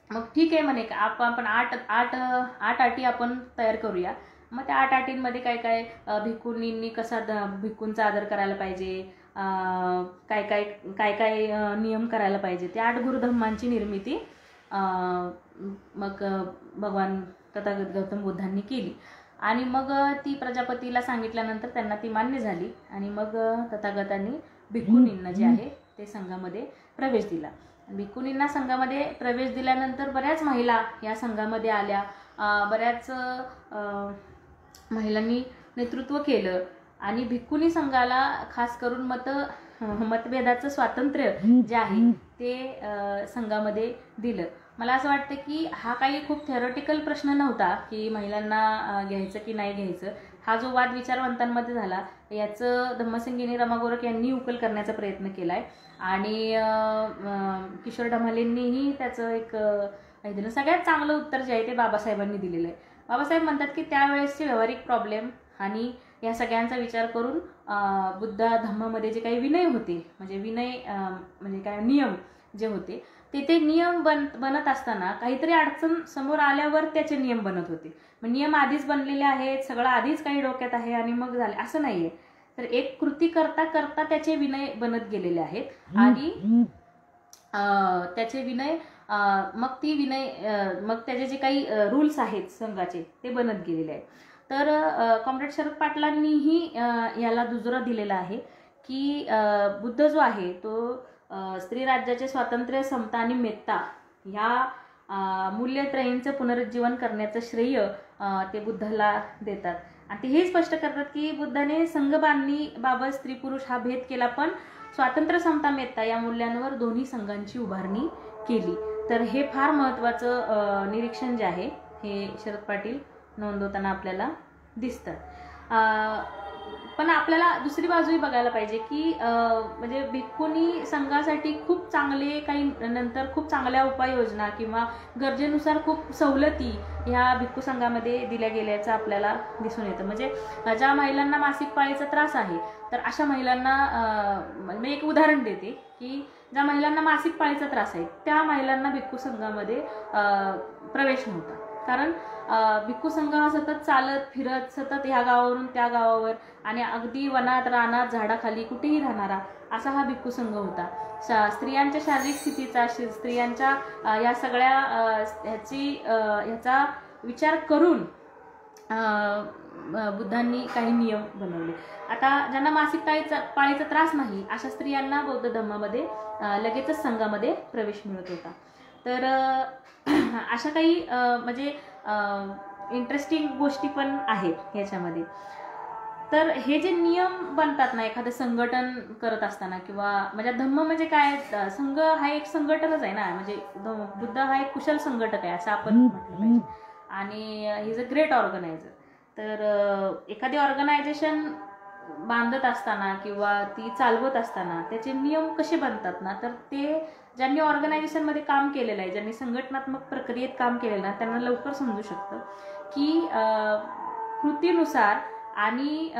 मग ठीक आहे म्हणे, आपण 8 अटी आपण तयार करूया. मग त्या 8 अटींमध्ये काय भिक्खूंनी कसा भिक्खूंचा आदर करायला पाहिजे, काय नियम करायला पाहिजे, त्या 8 गुरुधम्मांची निर्मिती मग भगवान तथागत गौतम बुद्धांनी केली. आणि मग ती प्रजापतीला सांगितल्यानंतर त्यांना ती मान्य झाली आणि मग तथागतांनी भिक्खुनींना जे आहे ते संघामध्ये प्रवेश दिला. भिक्खुनींना संघामध्ये प्रवेश दिल्यानंतर बऱ्याच महिला या संघामध्ये आल्या. बऱ्याच महिलांनी नेतृत्व केलं आणि भिक्खुनी संघाला खास करून मतभेदाचं स्वातंत्र्य जे आहे ते संघामध्ये दिलं. मला असं वाटतं की हा काही खूप थेरॉटिकल प्रश्न नव्हता की महिलांना घ्यायचं की नाही घ्यायचं. हा जो वाद विचारवंतांमध्ये झाला याचं धम्मसिंगिनी रमागोरक यांनी उकल करण्याचा प्रयत्न केला आहे आणि किशोर ढमालेंनीही त्याचं एक दिलं. सगळ्यात चांगलं उत्तर जे आहे ते बाबासाहेबांनी दिलेलं आहे. बाबासाहेब म्हणतात की त्यावेळेसचे व्यावहारिक प्रॉब्लेम आणि या सगळ्यांचा विचार करून बुद्ध धम्मामध्ये जे काही विनय होते, म्हणजे विनय म्हणजे काय नियम जे होते ते नियम बनत असताना काहीतरी अडचण समोर आल्यावर त्याचे नियम बनत होते. मग नियम आधीच बनलेले आहेत, सगळं आधीच काही डोक्यात आहे आणि मग झाले असं नाहीये. तर एक कृती करता करता त्याचे विनय बनत गेलेले आहेत आणि त्याचे विनय मग त्याचे जे काही रूल्स आहेत संघाचे ते बनत गेलेले आहेत. तर कॉम्रेड शरद पाटलांनीही याला दुजोरा दिलेला आहे की बुद्ध जो आहे तो स्त्री राज्याचे स्वातंत्र्य, समता आणि मेत्ता ह्या मूल्यत्रयींचं पुनरुज्जीवन करण्याचं श्रेय ते बुद्धाला देतात. आणि ते हे स्पष्ट करतात की बुद्धाने संघबांधणीबाबत स्त्री पुरुष हा भेद केला, पण स्वातंत्र्य, समता, मेत्ता या मूल्यांवर दोन्ही संघांची उभारणी केली. तर हे फार महत्त्वाचं निरीक्षण जे आहे हे शरद पाटील नोंदवताना आपल्याला दिसतं. पण आपल्याला दुसरी बाजूही बघायला पाहिजे की म्हणजे भिक्खुनी संघासाठी खूप चांगले काही नंतर खूप चांगल्या उपाययोजना किंवा गरजेनुसार खूप सवलती ह्या भिक्खू संघामध्ये दिल्या गेल्याचं आपल्याला दिसून येतं. म्हणजे ज्या महिलांना मासिक पाळीचा त्रास आहे तर अशा महिलांना मी एक उदाहरण देते की ज्या महिलांना मासिक पाळीचा त्रास आहे त्या महिलांना भिक्खू संघामध्ये प्रवेश नव्हता. कारण भिक्खू संघ हा सतत चालत फिरत सतत ह्या गावावरून त्या गावावर आणि अगदी वनात रानात झाडाखाली कुठेही राहणारा असा हा भिक्खू संघ होता. स्त्रियांच्या शारीरिक स्थितीचा, स्त्रियांच्या या सगळ्या ह्याचा विचार करून बुद्धांनी काही नियम बनवले. आता ज्यांना मासिक पाळीचा त्रास नाही अशा स्त्रियांना बौद्ध धम्मामध्ये लगेचच संघामध्ये प्रवेश मिळत होता. तर अशा काही म्हणजे इंटरेस्टिंग गोष्टी पण आहेत ह्याच्यामध्ये. तर हे जे नियम बनतात ना एखादं संघटन करत असताना किंवा म्हणजे धम्म म्हणजे काय, संघ हा एक संघटनच आहे ना, म्हणजे बुद्ध हा एक कुशल संघटक आहे असं आपण म्हटलं पाहिजे. आणि he is a great organiser. तर एखादी ऑर्गनायझेशन बांधत असताना किंवा ती चालवत असताना त्याचे नियम कसे बनतात ना, तर ते ज्यांनी ऑर्गनायझेशनमध्ये काम केलेलं आहे, ज्यांनी संघटनात्मक प्रक्रियेत काम केलेलं आहे त्यांना लवकर समजू शकतं की कृतीनुसार आणि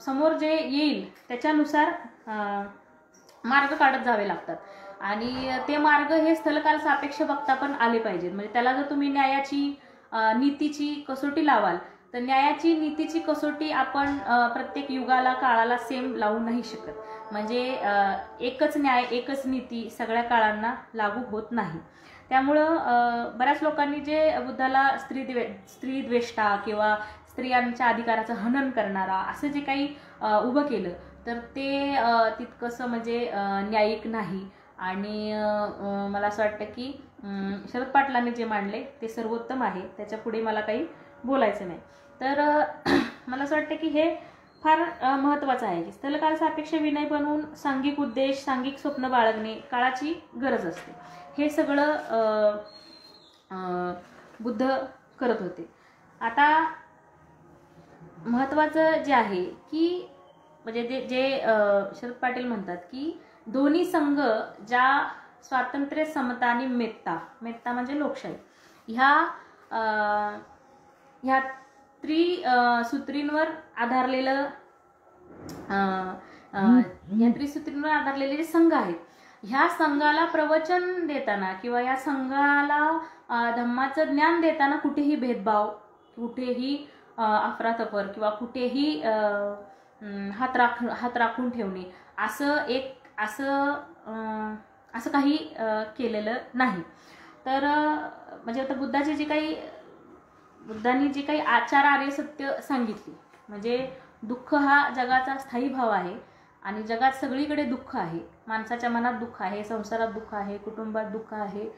समोर जे येईल त्याच्यानुसार मार्ग काढत जावे लागतात. आणि ते मार्ग हे स्थलकाल सापेक्ष बघता पण आले पाहिजेत. म्हणजे त्याला जर तुम्ही न्यायाची नीतीची कसोटी लावाल तर न्यायाची नीतीची कसोटी आपण प्रत्येक युगाला काळाला सेम लावू नाही शकत. म्हणजे एकच न्याय एकच नीती सगळ्या काळांना लागू होत नाही. त्यामुळं बऱ्याच लोकांनी जे बुद्धाला स्त्रीद्वेष्टा किंवा स्त्रियांच्या अधिकाराचं हनन करणारा असं जे काही उभं केलं तर ते तितकंसं म्हणजे न्यायिक नाही. आणि मला असं वाटतं की शरद पाटलांनी जे मांडले ते सर्वोत्तम आहे, त्याच्या पुढे मला काही बोलायचं नाही. तर मला असं वाटतं की हे फार महत्त्वाचं आहे की स्थलकाल सापेक्ष विनय बनवून सांघिक उद्देश, सांघिक स्वप्न बाळगणे काळाची गरज असते. हे सगळं बुद्ध करत होते. आता महत्त्वाचं जे आहे की म्हणजे जे शरद पाटील म्हणतात की दोन्ही संघ ज्या स्वातंत्र्य, समता आणि मेत्ता म्हणजे लोकशाही ह्या त्रिसूत्रींवर आधारलेलं या त्रिसूत्रींवर आधारलेले जे संघ आहेत ह्या संघाला प्रवचन देताना किंवा या संघाला धम्माचं ज्ञान देताना कुठेही भेदभाव, कुठेही अफरातफर किंवा कुठेही हात राखून ठेवणे असं काही केलेलं नाही. तर म्हणजे आता बुद्धांनी जी काही आचार आर्य सत्य सांगितली म्हणजे दुःख हा जगाचा स्थायी भाव आहे आणि जगात सगळीकडे दुःख आहे. माणसाच्या मनात दुःख आहे, संसारात दुःख आहे, कुटुंबात दुःख आहे,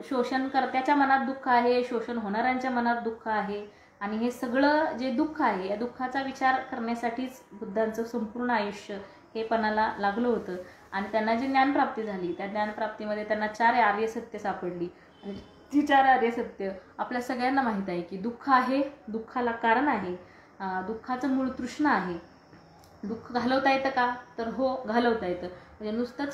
शोषणकर्त्याच्या मनात दुःख आहे, शोषण होणाऱ्यांच्या मनात दुःख आहे. आणि हे सगळं जे दुःख आहे या दुःखाचा विचार करण्यासाठीच बुद्धांचं संपूर्ण आयुष्य हे पणाला लागलं होतं. आणि त्यांना जी ज्ञानप्राप्ती झाली त्या ज्ञानप्राप्तीमध्ये त्यांना 4 आर्य सत्य सापडली. आणि ती 4 आर्य सत्य आपल्या सगळ्यांना माहीत आहे की दुःख आहे, दुःखाला कारण आहे, दुःखाचं मूळ तृष्णा आहे. दुःख घालवता येतं का, तर हो घालवता येतं. म्हणजे नुसतंच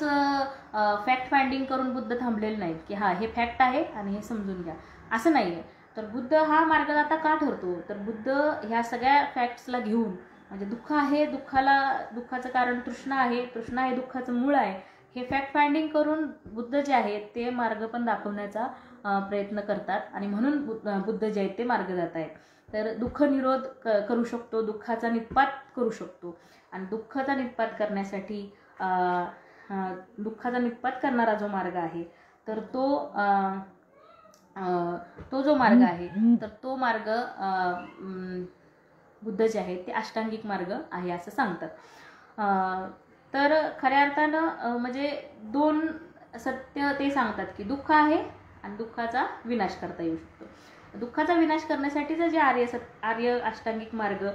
फॅक्ट फाइंडिंग करून बुद्ध थांबलेले नाहीत की हा हे फॅक्ट आहे आणि हे समजून घ्या असं नाही आहे. तर बुद्ध हा मार्गदाता का ठरतो, तर बुद्ध ह्या सगळ्या फॅक्ट्सला घेऊन म्हणजे दुःख आहे, दुःखाचं कारण तृष्णा आहे, तृष्णा हे दुःखाचं मूळ आहे, हे फॅक्ट फाइंडिंग करून बुद्ध जे आहेत ते मार्ग पण दाखवण्याचा प्रयत्न करतात. आणि म्हणून बुद्ध जे आहेत ते मार्गदाता आहेत. तर दुःख निरोध करू शकतो, दुःखाचा निपात करू शकतो. आणि दुःखाचा निपात करण्यासाठी दुःखाचा निपात करणारा जो मार्ग आहे तर तो जो मार्ग आहे तर तो मार्ग बुद्ध जे आहेत ते अष्टांगिक मार्ग आहे असं सांगतात. तर खऱ्या अर्थानं म्हणजे 2 सत्य ते सांगतात की दुःख आहे आणि दुःखाचा विनाश करता येऊ शकतो. दुःखाचा विनाश करण्यासाठीचा जे आर्य अष्टांगिक मार्ग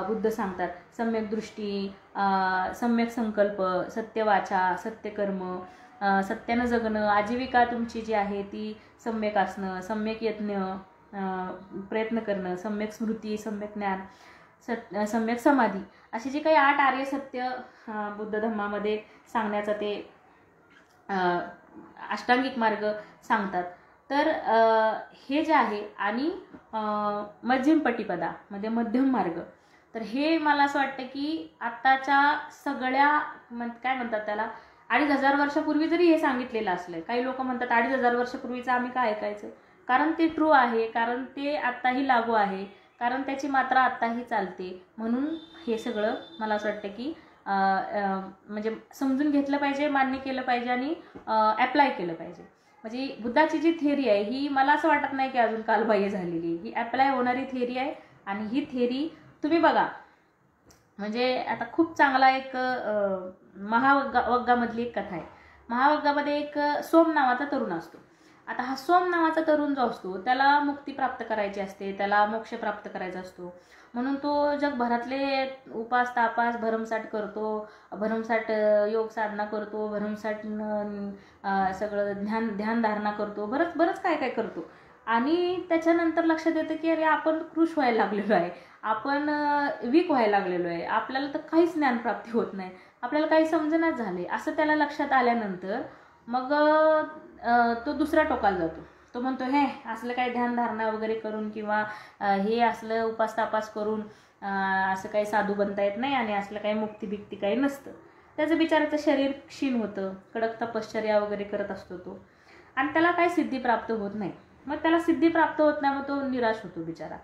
बुद्ध सांगतात, सम्यक दृष्टी, सम्यक संकल्प, सत्यवाचा, सत्यकर्म, सत्यानं जगणं, आजीविका तुमची जी आहे ती सम्यक असणं, सम्यक यत्न प्रयत्न करणं, सम्यक स्मृती, सम्यक ज्ञान, सम्यक समाधी, अशी जी काही 8 आर्य सत्य बुद्ध धम्मामध्ये सांगण्याचा ते अष्टांगिक मार्ग सांगतात. तर हे जे आहे आणि मध्यम पटिपदा म्हणजे मध्यम मार्ग, तर हे मला असं वाटतं की आत्ताच्या सगळ्या काय म्हणतात त्याला 2500 वर्षापूर्वी जरी हे सांगितलेलं असलं, काही लोक म्हणतात 2500 वर्षापूर्वीचं आम्ही काय ऐकायचं, कारण ते ट्रू आहे, कारण ते आत्ताही लागू आहे, कारण त्याची मात्रा आत्ताही चालते. म्हणून हे सगळं मला असं वाटतं की म्हणजे समजून घेतलं पाहिजे, मान्य केलं पाहिजे आणि ॲप्लाय केलं पाहिजे. म्हणजे बुद्धाची जी थिअरी आहे ही मला असं वाटत नाही की अजून कालबाह्य झालेली, ही ॲप्लाय होणारी थिअरी आहे. आणि ही थिअरी तुम्ही बघा, म्हणजे आता खूप चांगला एक महावग्गामधली एक कथा आहे. महावग्गामध्ये एक सोम नावाचा तरुण असतो. आता हा सोम नावाचा तरुण जो असतो त्याला मुक्ती प्राप्त करायची असते, त्याला मोक्ष प्राप्त करायचा असतो. म्हणून तो जगभरातले उपास तापास भरमसाठ करतो, भरमसाठ योग साधना करतो, भरमसाठ सगळं ध्यानधारणा करतो, बरंच काय काय करतो. आणि त्याच्यानंतर लक्षात येतं की अरे आपण कृश व्हायला लागलेलो आहे, आपण वीक व्हायला लागलेलो आहे, आपल्याला तर काहीच ज्ञानप्राप्ती होत नाही, आपल्याला काही समजण्यात झाले. असं त्याला लक्षात आल्यानंतर मग तो दुसऱ्या टोकाला जातो. तो म्हणतो हे असलं काही ध्यानधारणा वगैरे करून किंवा हे असलं उपास तापास करून असं काही साधू बनता येत नाही आणि असलं काही मुक्ती बिक्ती काही नसतं. त्याचं बिचाराचं शरीर क्षीण होतं, कडक तपश्चर्या वगैरे करत असतो तो, आणि त्याला काही सिद्धी प्राप्त होत नाही. मग त्याला सिद्धी प्राप्त होत नाही, मग तो निराश होतो बिचारा,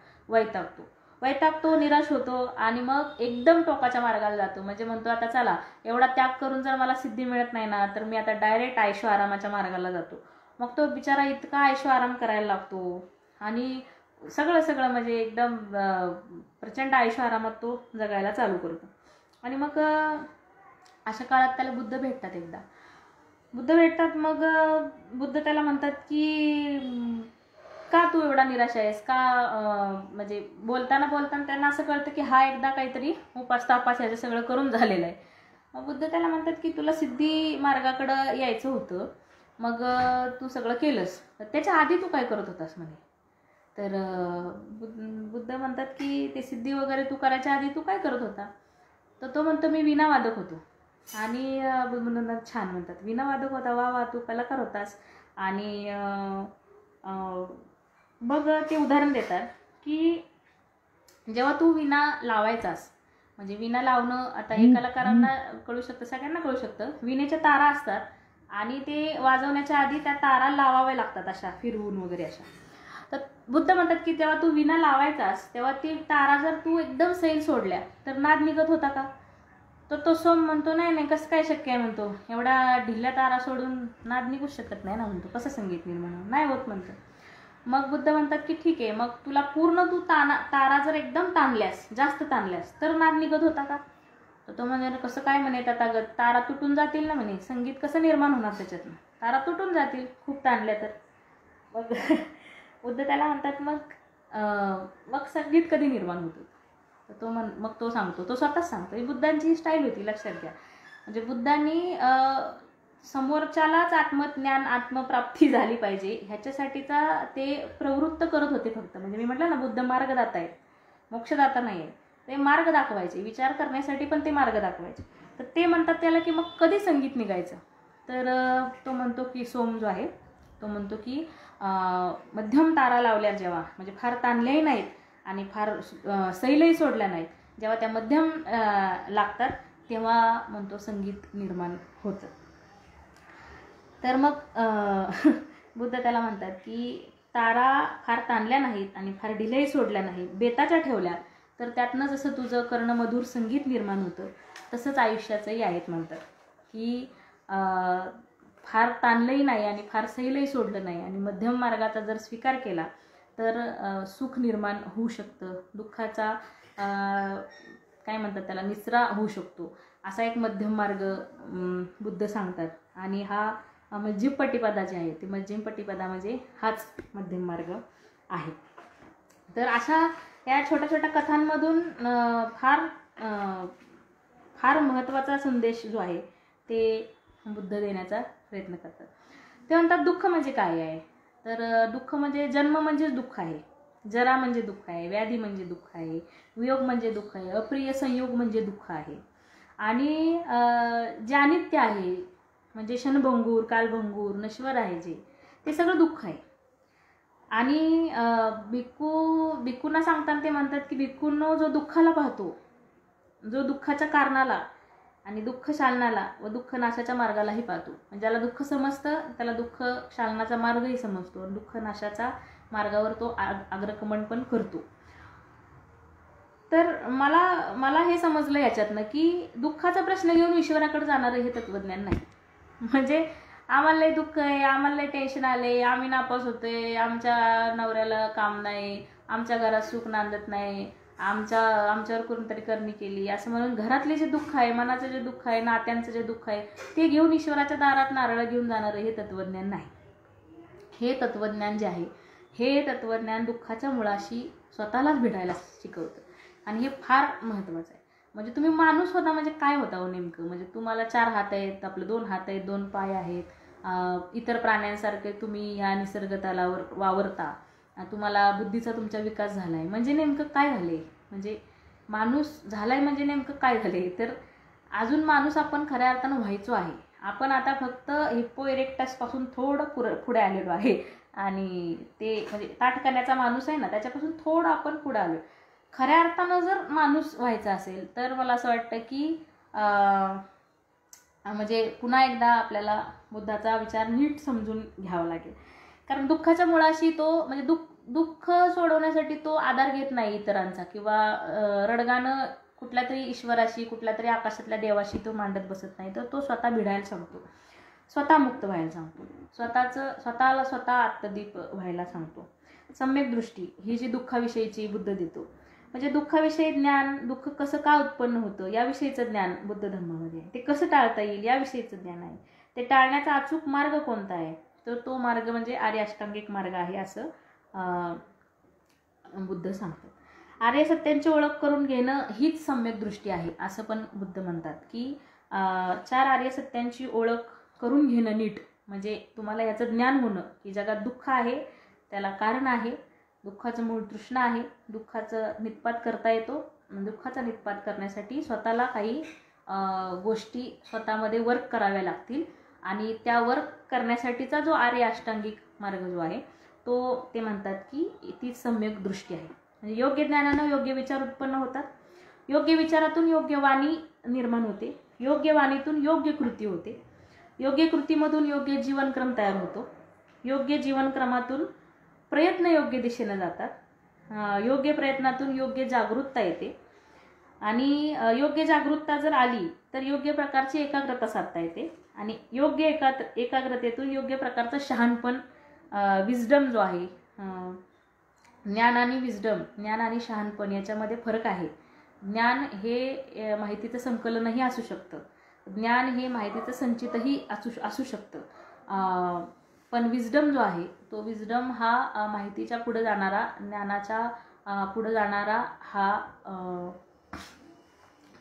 वैतागतो, निराश होतो आणि मग एकदम टोकाच्या मार्गाला जातो. म्हणजे म्हणतो आता चला एवढा त्याग करून जर मला सिद्धी मिळत नाही ना, तर मी आता डायरेक्ट ऐशो आरामाच्या मार्गाला जातो. मग तो बिचारा इतका ऐशो आराम करायला लागतो आणि सगळं म्हणजे एकदम प्रचंड ऐशो आरामात तो जगायला चालू करतो. आणि मग अशा काळात त्याला बुद्ध भेटतात. मग बुद्ध त्याला म्हणतात की का तू एवढा निराश आहेस का, म्हणजे बोलताना त्यांना असं कळतं की हा एकदा काहीतरी उपास तापास ह्याचं सगळं करून झालेलं आहे. मग बुद्ध त्याला म्हणतात की तुला सिद्धी मार्गाकडं यायचं होतं, मग तू सगळं केलंस, तर त्याच्या आधी तू काय करत होतास म्हणे. तर बुद्ध म्हणतात की ते सिद्धी वगैरे तू करायच्या आधी तू काय करत होता. तर तो म्हणतो मी वीणावादक होतो. आणि छान म्हणतात वीणावादक होता, वा तू कलाकार होतास. आणि मग ते उदाहरण देतात की जेव्हा तू वीणा लावायचास, म्हणजे वीणा लावणं आता हे कलाकारांना कळू शकतं, सगळ्यांना कळू शकतं. वीणेच्या तारा असतात आणि ते वाजवण्याच्या आधी त्या तारा लावाव्या लागतात अशा फिरवून वगैरे अशा. तर बुद्ध म्हणतात की जेव्हा तू वीणा लावायचास तेव्हा ती तारा जर तू एकदम सैल सोडल्या तर नाद निघत होता का. तर तो सोम म्हणतो नाही कसं काय शक्य आहे, म्हणतो एवढा ढिल्या तारा सोडून नाद निघूच शकत नाही ना, म्हणतो कसं संगीत निर्माण नाही होत म्हणतो. मग बुद्ध म्हणतात की ठीक आहे, मग तुला पूर्ण तू तारा जर एकदम जास्त ताणल्यास तर नाद निघत होता का. तर तो म्हणजे कसं काय म्हणे तथागत, तारा तुटून जातील ना म्हणे, संगीत कसं निर्माण होणार त्याच्यातनं, तारा तुटून जातील खूप ताणल्या तर. मग बुद्ध त्याला म्हणतात मग संगीत कधी निर्माण होतं. तर मग तो सांगतो, तो स्वतःच सांगतो. ही बुद्धांची ही स्टाईल होती, लक्षात घ्या. म्हणजे बुद्धांनी समोरच्यालाच आत्मज्ञान आत्मप्राप्ती झाली पाहिजे ह्याच्यासाठीचा ते प्रवृत्त करत होते फक्त. म्हणजे मी म्हटलं ना बुद्ध मार्गदाता आहेत, मोक्षदाता नाही आहे. ते मार्ग दाखवायचे, विचार करण्यासाठी पण ते मार्ग दाखवायचे. तर ते म्हणतात त्याला की मग कधी संगीत निघायचं. तर तो म्हणतो की सोम जो आहे तो म्हणतो की मध्यम तारा लावल्या जेव्हा, म्हणजे फार ताणल्याही नाहीत आणि फार सैलही सोडल्या नाहीत, जेव्हा त्या मध्यम लागतात तेव्हा म्हणतो संगीत निर्माण होतं. तर मग बुद्ध त्याला म्हणतात की तारा फार ताणल्या नाहीत आणि फार ढिल्याही सोडल्या नाहीत, बेताच्या ठेवल्या तर त्यातनं जसं तुझं कर्णमधुर संगीत निर्माण होतं तसंच आयुष्याचंही आहेत. म्हणतात की फार ताणलंही नाही आणि फार सैलही सोडलं नाही आणि मध्यम मार्गाचा जर स्वीकार केला तर सुख निर्माण होऊ शकतं, दुःखाचा काय म्हणतात त्याला निचरा होऊ शकतो. असा एक मध्यम मार्ग बुद्ध सांगतात. आणि हा मध्यम पट्टीपदा जे आहे ते मध्यम पट्टीपदा म्हणजे हाच मध्यम मार्ग आहे. तर अशा या छोट्या छोट्या कथांमधून फार महत्त्वाचा संदेश जो आहे ते बुद्ध देण्याचा प्रयत्न करतात. ते म्हणतात दुःख म्हणजे काय आहे, तर दुःख म्हणजे जन्म म्हणजेच दुःख आहे, जरा म्हणजे दुःख आहे, व्याधी म्हणजे दुःख आहे, वियोग म्हणजे दुःख आहे, अप्रिय संयोग म्हणजे दुःख आहे. आणि जे अनित्य आहे म्हणजे क्षणभंगूर कालभंगूर नश्वर आहे जे ते सगळं दुःख आहे. आणि भिक्खूंना सांगताना ते म्हणतात की भिक्खूंनो जो दुःखाला पाहतो, जो दुःखाच्या कारणाला आणि दुःख शालनाला व दुःख नाशाच्या मार्गालाही पाहतो. म्हणजे ज्याला दुःख समजतं त्याला दुःख शालनाचा मार्गही समजतो आणि दुःख नाशाच्या मार्गावर तो अग्रगमन पण करतो. तर मला हे समजलं याच्यातनं की दुःखाचा प्रश्न घेऊन ईश्वराकडे जाणारं हे तत्वज्ञान नाही. म्हणजे आम्हाला लय दुःख आहे, आम्हाला लय टेन्शन आले, आम्ही नापास होतोय, आमच्या नवऱ्याला काम नाही, आमच्या घरात सुख नांदत नाही, आमच्यावर कोणतरी करणी केली, असं म्हणून घरातले जे दुःख आहे, मनाचं जे दुःख आहे, नात्यांचं जे दुःख आहे ते घेऊन ईश्वराच्या दारात नारळ घेऊन जाणारं हे तत्वज्ञान नाही. हे तत्वज्ञान जे आहे हे तत्वज्ञान दुःखाच्या मुळाशी स्वतःलाच भिडायला शिकवतं आणि हे फार महत्त्वाचं आहे. म्हणजे तुम्ही माणूस होता म्हणजे काय होता हो नेमकं, म्हणजे तुम्हाला 4 हात आहेत, आपलं 2 हात आहेत, 2 पाय आहेत, इतर प्राण्यांसारखे तुम्ही ह्या निसर्गतलावर वावरता, तुम्हाला बुद्धीचा तुमचा विकास झाला आहे, म्हणजे नेमकं काय झाले, म्हणजे माणूस झालाय म्हणजे नेमकं काय झाले. तर अजून माणूस आपण खऱ्या अर्थानं व्हायचो आहे. आपण आता फक्त हिप्पो इरेक्टसपासून थोडं पुढे आलेलो आहे आणि ते म्हणजे ताठकण्याचा माणूस आहे ना त्याच्यापासून थोडं आपण पुढे आलो. खऱ्या अर्थानं जर माणूस व्हायचा असेल तर मला असं वाटतं की म्हणजे पुन्हा एकदा आपल्याला बुद्धाचा विचार नीट समजून घ्यावा लागेल. कारण दुःखाच्या मुळाशी तो म्हणजे दुःख सोडवण्यासाठी तो आधार घेत नाही इतरांचा किंवा रडगाणं कुठल्या तरी ईश्वराशी कुठल्या तरी आकाशातल्या देवाशी तो मांडत बसत नाही. तर तो स्वतः भिडायला सांगतो, स्वतः मुक्त व्हायला सांगतो, स्वतःला स्वतः आत्मदीप व्हायला सांगतो. सम्यक दृष्टी ही जी दुःखाविषयीची बुद्ध देतो, म्हणजे दुःखाविषयी ज्ञान, दुःख कसं का उत्पन्न होतं याविषयीचं ज्ञान बुद्ध धर्मामध्ये आहे. ते कसं टाळता येईल याविषयीचं ज्ञान आहे. ते टाळण्याचा अचूक मार्ग कोणता आहे, तर तो मार्ग म्हणजे आर्य अष्टांगिक मार्ग आहे असं बुद्ध सांगतात. आर्य सत्यांची ओळख करून घेणं हीच सम्यक दृष्टी आहे असं पण बुद्ध म्हणतात की 4 आर्य सत्यांची ओळख करून घेणं नीट म्हणजे तुम्हाला याचं ज्ञान होणं की जगात दुःख आहे, त्याला कारण आहे, दुःखाचं मूळ तृष्णा आहे, दुःखाचं नित्पात करता येतो. दुःखाचा नित्पात करण्यासाठी स्वतःला काही गोष्टी स्वतःमध्ये वर्क कराव्या लागतील आणि त्या वर्क करण्यासाठीचा जो आर्य अष्टांगिक मार्ग जो आहे तो ते म्हणतात की तीच सम्यक दृष्टी आहे. म्हणजे योग्य ज्ञानानं योग्य विचार उत्पन्न होतात, योग्य विचारातून योग्य वाणी निर्माण होते, योग्य वाणीतून योग्य कृती होते, योग्य कृतीमधून योग्य जीवनक्रम तयार होतो, योग्य जीवनक्रमातून प्रयत्न योग्य दिशेनं जातात, योग्य प्रयत्नातून योग्य जागरूकता येते आणि योग्य जागरूकता जर आली तर योग्य प्रकारची एकाग्रता साधता येते आणि योग्य एकाग्रतेतून योग्य प्रकारचं शहाणपण विजडम जो आहे, ज्ञान आणि विजडम, ज्ञान आणि शहाणपण याच्यामध्ये फरक आहे. ज्ञान हे माहितीचं संकलनही असू शकतं, ज्ञान हे माहितीचं संचितही असू शकतं, पण विजडम जो आहे तो विजडम हा माहितीच्या पुढे जाणारा, ज्ञानाच्या पुढे जाणारा हा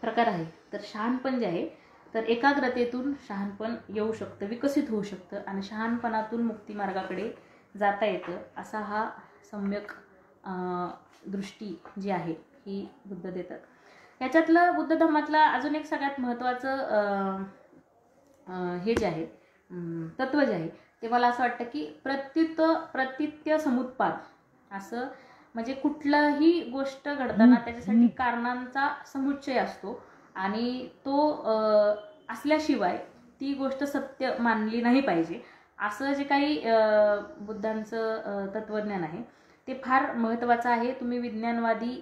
प्रकार आहे. तर शहाणपण जे आहे तर एकाग्रतेतून शहाणपण येऊ शकतं, विकसित होऊ शकतं आणि शहाणपणातून मुक्तिमार्गाकडे जाता येतं. असा हा सम्यक दृष्टी जी आहे ही बुद्ध देतात. याच्यातलं बुद्ध धर्मातला अजून एक सगळ्यात महत्त्वाचं हे जे आहे तत्व जे आहे ते मला असं वाटतं की प्रतीत्य समुत्पाद असं, म्हणजे कुठलाही गोष्ट घडताना त्याच्यासाठी कारणांचा समुच्चय असतो आणि तो असल्याशिवाय ती गोष्ट सत्य मानली नाही पाहिजे असं जे काही बुद्धांचं तत्वज्ञान आहे ते फार महत्त्वाचं आहे. तुम्ही विज्ञानवादी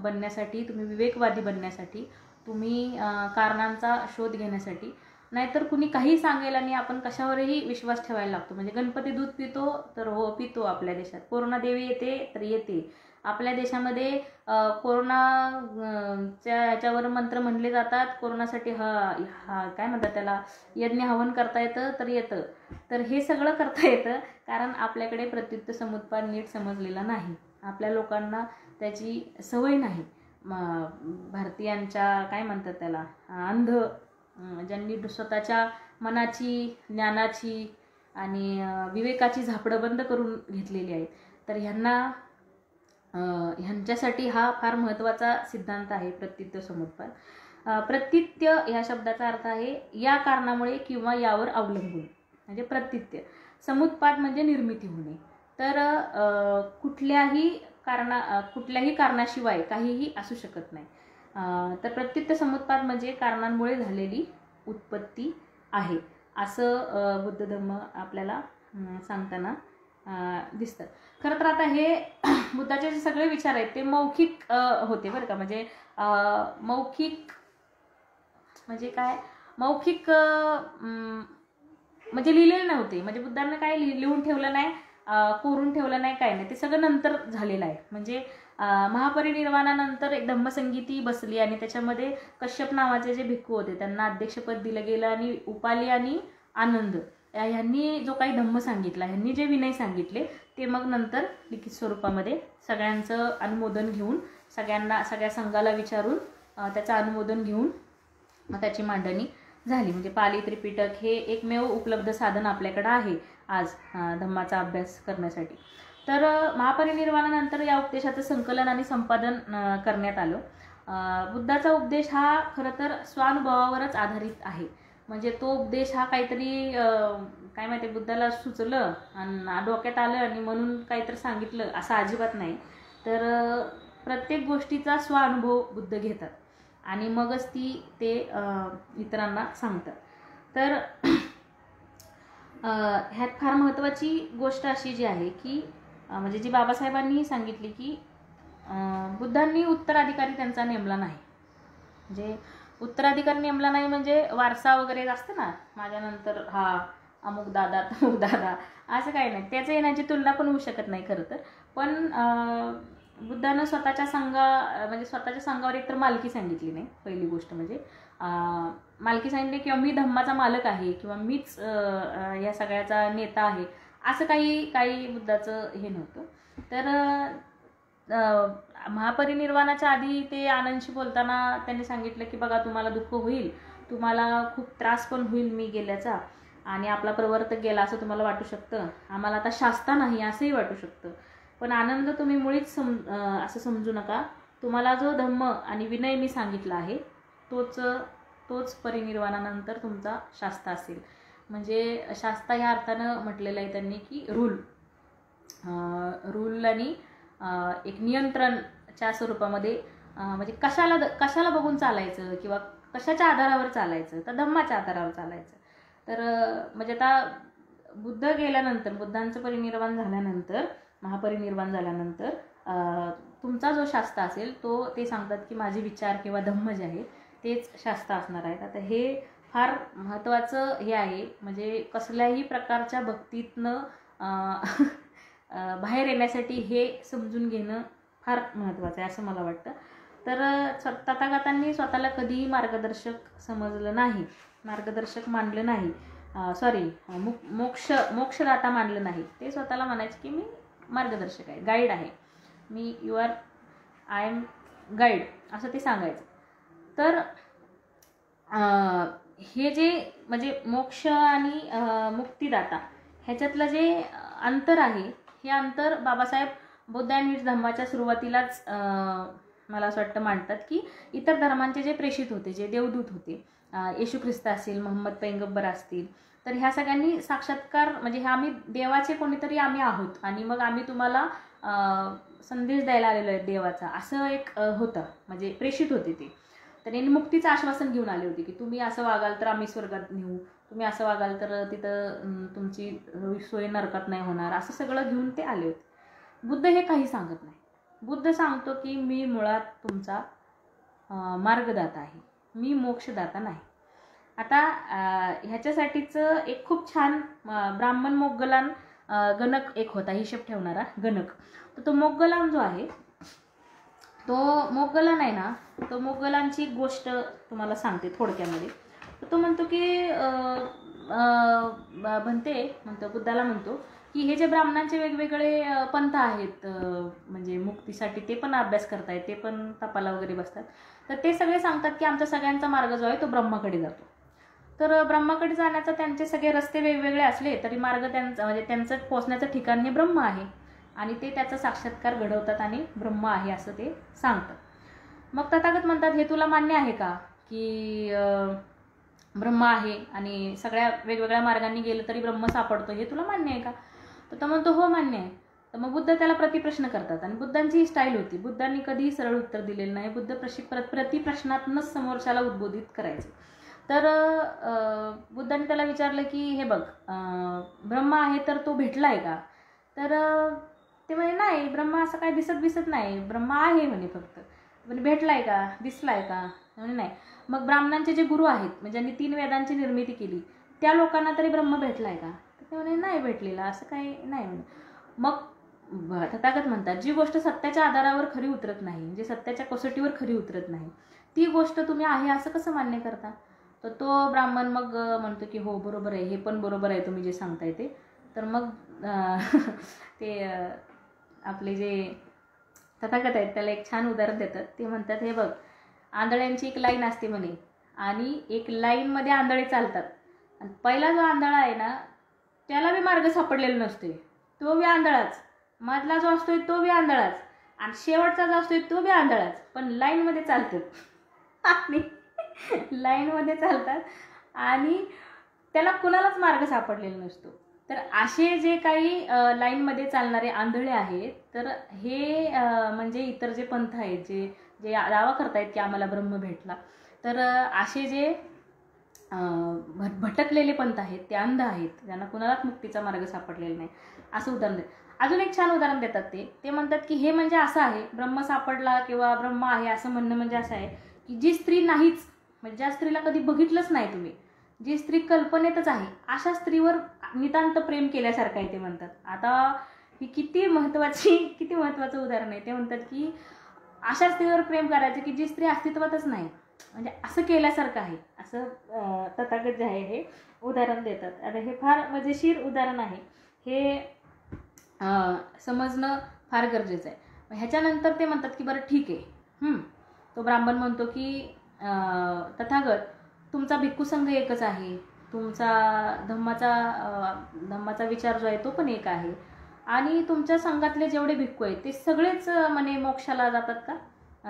बनण्यासाठी, तुम्ही विवेकवादी बनण्यासाठी, तुम्ही कारणांचा शोध घेण्यासाठी, नाहीतर कुणी काही सांगेल आणि आपण कशावरही विश्वास ठेवायला लागतो. म्हणजे गणपती दूध पितो तर हो पितो, आपल्या देशात कोरोना देवी येते तर येते, आपल्या देशामध्ये कोरोना ह्याच्यावर मंत्र म्हणले जातात. कोरोनासाठी काय म्हणतात त्याला, यज्ञ हवन करता येतं तर येतं. तर हे सगळं करता येतं कारण आपल्याकडे प्रत्युत्तर समुत्पाद नीट समजलेला नाही. आपल्या लोकांना त्याची सवय नाही. भारतीयांच्या काय म्हणतात त्याला, अंध, ज्यांनी स्वतःच्या मनाची, ज्ञानाची आणि विवेकाची झापडं बंद करून घेतलेली आहेत. तर ह्यांच्यासाठी हा फार महत्त्वाचा सिद्धांत आहे प्रत्युत्तर समुत्पाद. प्रत्युत्य ह्या शब्दाचा अर्थ आहे या कारणामुळे किंवा यावर अवलंबून, म्हणजे प्रत्युत्य. समुत्पाद म्हणजे निर्मिती होणे. तर कुठल्याही कारणाशिवाय काहीही असू शकत नाही. तर प्रत्युत्तर समुत्पाद म्हणजे कारणांमुळे झालेली उत्पत्ती आहे, असं बुद्ध धम्म आपल्याला सांगताना दिसतं. खरं तर आता हे बुद्धाचे जे सगळे विचार आहेत ते मौखिक होते बरं का. म्हणजे मौखिक म्हणजे काय, मौखिक म्हणजे लिहिलेले नव्हते. म्हणजे बुद्धांना काय लिहून ठेवलं नाही, कोरून ठेवलं नाही, काय नाही. ते सगळं नंतर झालेलं आहे. म्हणजे महापरिनिर्वाणानंतर एक धम्मसंगीती बसली आणि त्याच्यामध्ये कश्यप नावाचे जे भिक्खू होते त्यांना अध्यक्षपद दिलं गेलं आणि उपाली आणि आनंद ह्यांनी जो काही धम्म सांगितला, ह्यांनी जे विनय सांगितले ते मग नंतर लिखित स्वरूपामध्ये सगळ्यांचं अनुमोदन घेऊन, सगळ्या संघाला विचारून त्याचं अनुमोदन घेऊन मग त्याची मांडणी झाली. म्हणजे पाली त्रिपिटक हे एकमेव उपलब्ध साधन आपल्याकडं आहे आज धम्माचा अभ्यास करण्यासाठी. तर महापरिनिर्वाणानंतर या उपदेशाचं संकलन आणि संपादन करण्यात आलं. बुद्धाचा उपदेश हा खरं तर स्वानुभवावरच आधारित आहे. म्हणजे तो उपदेश हा काहीतरी काय माहिती बुद्धाला सुचलं आणि डोक्यात आलं आणि म्हणून काहीतरी सांगितलं असं अजिबात नाही. तर प्रत्येक गोष्टीचा स्वानुभव बुद्ध घेतात आणि मगच ते इतरांना सांगतात. तर ह्यात फार महत्त्वाची गोष्ट अशी जी आहे की म्हणजे जी बाबासाहेबांनी सांगितली की बुद्धांनी उत्तराधिकारी त्यांचा नेमला नाही. म्हणजे उत्तराधिकारी नेमला नाही म्हणजे वारसा वगैरे असतं ना, माझ्यानंतर हा अमुक दादा तमुक दादा, असं काही नाही. त्याचं येण्याची तुलना पण होऊ शकत नाही खरं तर. पण बुद्धानं स्वतःच्या संघावर एकतर मालकी सांगितली नाही. पहिली गोष्ट म्हणजे मालकी सांगितली किंवा मी धम्माचा मालक आहे किंवा मीच या सगळ्याचा नेता आहे, असं काही बुद्धाचं हे नव्हतं. तर महापरिनिर्वाणाच्या आधी ते आनंदशी बोलताना त्यांनी सांगितलं की बघा तुम्हाला दुःख होईल, तुम्हाला खूप त्रास पण होईल मी गेल्याचा, आणि आपला प्रवर्तक गेला असं तुम्हाला वाटू शकतं, आम्हाला आता शास्ता नाही असंही वाटू शकतं. पण आनंद तुम्ही मुळीच असं समजू नका. तुम्हाला जो धम्म आणि विनय मी सांगितला आहे तोच परिनिर्वाणानंतर तुमचा शास्ता असेल. म्हणजे शास्ता ह्या अर्थानं म्हटलेलं आहे त्यांनी की रूल आणि एक नियंत्रणच्या स्वरूपामध्ये. म्हणजे कशाला बघून चालायचं किंवा कशाच्या आधारावर चालायचं, तर धम्माच्या आधारावर चालायचं. तर म्हणजे आता बुद्ध गेल्यानंतर, बुद्धांचं परिनिर्वाण झाल्यानंतर, महापरिनिर्वाण झाल्यानंतर तुमचा जो शास्ता असेल ते सांगतात की माझे विचार किंवा धम्म जे आहे तेच शास्ता असणार आहेत. आता हे फार महत्त्वाचं हे आहे. म्हणजे कसल्याही प्रकारच्या भक्तीतनं बाहेर येण्यासाठी हे समजून घेणं फार महत्त्वाचं आहे असं मला वाटतं. तर तथागतांनी स्वतःला कधीही मार्गदर्शक समजलं नाही, मार्गदर्शक मानलं नाही, मोक्षदाता मानलं नाही. ते स्वतःला म्हणायचे की मी मार्गदर्शक आहे, गाईड आहे, आय एम गाईड असं ते सांगायचं. तर हे जे म्हणजे मोक्ष आणि मुक्तिदाता ह्याच्यातलं जे अंतर आहे, हे अंतर बाबासाहेब बौद्ध आणि धम्माच्या सुरुवातीलाच मला असं वाटतं मांडतात की इतर धर्मांचे जे प्रेषित होते, जे देवदूत होते, येशू ख्रिस्त असतील, मोहम्मद पैगंबर असतील, तर ह्या सगळ्यांनी साक्षात्कार म्हणजे हे आम्ही देवाचे कोणीतरी आम्ही आहोत आणि मग आम्ही तुम्हाला संदेश द्यायला आलेलो आहे देवाचा, असं एक होतं. म्हणजे प्रेषित होते ते. तर यांनी मुक्तीचं आश्वासन घेऊन आले होते की तुम्ही असं वागाल तर आम्ही स्वर्गात नेऊ, तुम्ही असं वागाल तर तिथं तुमची सोय नरकात नाही होणार, असं सगळं घेऊन ते आले होते. बुद्ध हे काही सांगत नाही. बुद्ध सांगतो की मी मुळात तुमचा मार्गदाता आहे, मी मोक्षदाता नाही. आता ह्याच्यासाठीचं एक खूप छान ब्राह्मण मोगलान गणक एक होता, हिशेब ठेवणारा गणक. तर तो मोगलान जो आहे तो मोगलान आहे ना, तो मोगलांची एक गोष्ट तुम्हाला सांगते थोडक्यामध्ये. तर तो म्हणतो की म्हणतो बुद्धाला म्हणतो की हे जे ब्राह्मणांचे वेगवेगळे पंथ आहेत, म्हणजे मुक्तीसाठी ते पण अभ्यास करतायत, ते पण तपाला वगैरे बसतात, तर ते सगळे सांगतात की आमचा सगळ्यांचा मार्ग जो आहे तो ब्रह्माकडे जातो. तर ब्रह्माकडे जाण्याचा त्यांचे सगळे रस्ते वेगवेगळे असले तरी मार्ग त्यांचा म्हणजे त्यांचं पोचण्याचं ठिकाण हे ब्रह्म आहे आणि ते त्याचा साक्षात्कार घडवतात आणि ब्रह्म आहे असं ते सांगतात. मग तथागत म्हणतात हे तुला मान्य आहे का की ब्रह्म आहे आणि सगळ्या वेगवेगळ्या मार्गांनी गेलं तरी ब्रह्म सापडतो, हे तुला मान्य आहे का? तर तो म्हणतो हो मान्य आहे. तर मग बुद्ध त्याला प्रतिप्रश्न करतात आणि बुद्धांची ही स्टाईल होती, बुद्धांनी कधीही सरळ उत्तर दिलेलं नाही, बुद्ध प्रतिप्रश्नातूनच समोरच्याला उद्बोधित करायचे. तर बुद्धांनी त्याला विचारलं की हे बघ, ब्रह्म आहे तर तो भेटला आहे का? तर ते म्हणे नाही, ब्रह्म असं काय दिसत नाही, ब्रह्म आहे म्हणे, फक्त म्हणजे भेटलाय का, दिसलाय का? म्हणे नाही. मग ब्राह्मणांचे जे गुरु आहेत म्हणजे ज्यांनी 3 वेदांची निर्मिती केली त्या लोकांना तरी ब्रह्म भेटलाय का? तर ते म्हणे नाही भेटलेला, असं काही नाही म्हणे. मग तथागत म्हणतात जी गोष्ट सत्याच्या आधारावर खरी उतरत नाही, म्हणजे सत्याच्या कसोटीवर खरी उतरत नाही, ती गोष्ट तुम्ही आहे असं कसं मान्य करता? तर तो ब्राह्मण मग म्हणतो की हो बरोबर आहे, हे पण बरोबर आहे तुम्ही जे सांगताय ते. तर मग ते आपले जे तथागत आहेत त्याला एक छान उदाहरण देतात. ते म्हणतात हे बघ, आंधळ्यांची एक लाईन असते म्हणे आणि एक लाईनमध्ये आंधळे चालतात आणि पहिला जो आंधळा आहे ना त्याला बी मार्ग सापडलेला नसतोय, तो बी आंधळाच, मधला जो असतोय तो बी आंधळाच आणि शेवटचा जो असतोय तो बी आंधळाच, पण लाईनमध्ये चालतात आणि लाईनमध्ये चालतात आणि त्याला कुणालाच मार्ग सापडलेला नसतो. तर असे जे काही लाईनमध्ये चालणारे आंधळे आहेत, तर हे म्हणजे इतर जे पंथ आहेत जे जे दावा करतायत की आम्हाला ब्रह्म भेटला, तर असे जे भटकलेले पंथ आहेत ते अंध आहेत, ज्यांना कुणालाच मुक्तीचा मार्ग सापडलेला नाही, असं उदाहरण देतात. अजून एक छान उदाहरण देतात ते म्हणतात की हे म्हणजे असं आहे, ब्रह्म सापडला किंवा ब्रह्म आहे असं म्हणणं म्हणजे असं आहे की जी स्त्री नाहीच, म्हणजे ज्या स्त्रीला कधी बघितलंच नाही तुम्ही, जी स्त्री कल्पनेतच आहे, अशा स्त्रीवर नितांत प्रेम केल्यासारखं आहे ते म्हणतात. आता ही किती महत्त्वाचं उदाहरण आहे. ते म्हणतात की अशा स्त्रीवर प्रेम करायचं की जी स्त्री अस्तित्वातच नाही, म्हणजे असं केल्यासारखं आहे, असं तथागत जे आहे हे उदाहरण देतात. आता हे फार मजेशीर उदाहरण आहे, हे समजणं फार गरजेचं आहे. ह्याच्यानंतर ते म्हणतात की बरं ठीक आहे, तो ब्राह्मण म्हणतो की तथागत तुमचा भिक्खू संघ एकच आहे, तुमचा धम्माचा विचार जो आहे तो पण एक आहे आणि तुमच्या संघातले जेवढे भिक्खू आहेत ते सगळेच म्हणे मोक्षाला जातात का?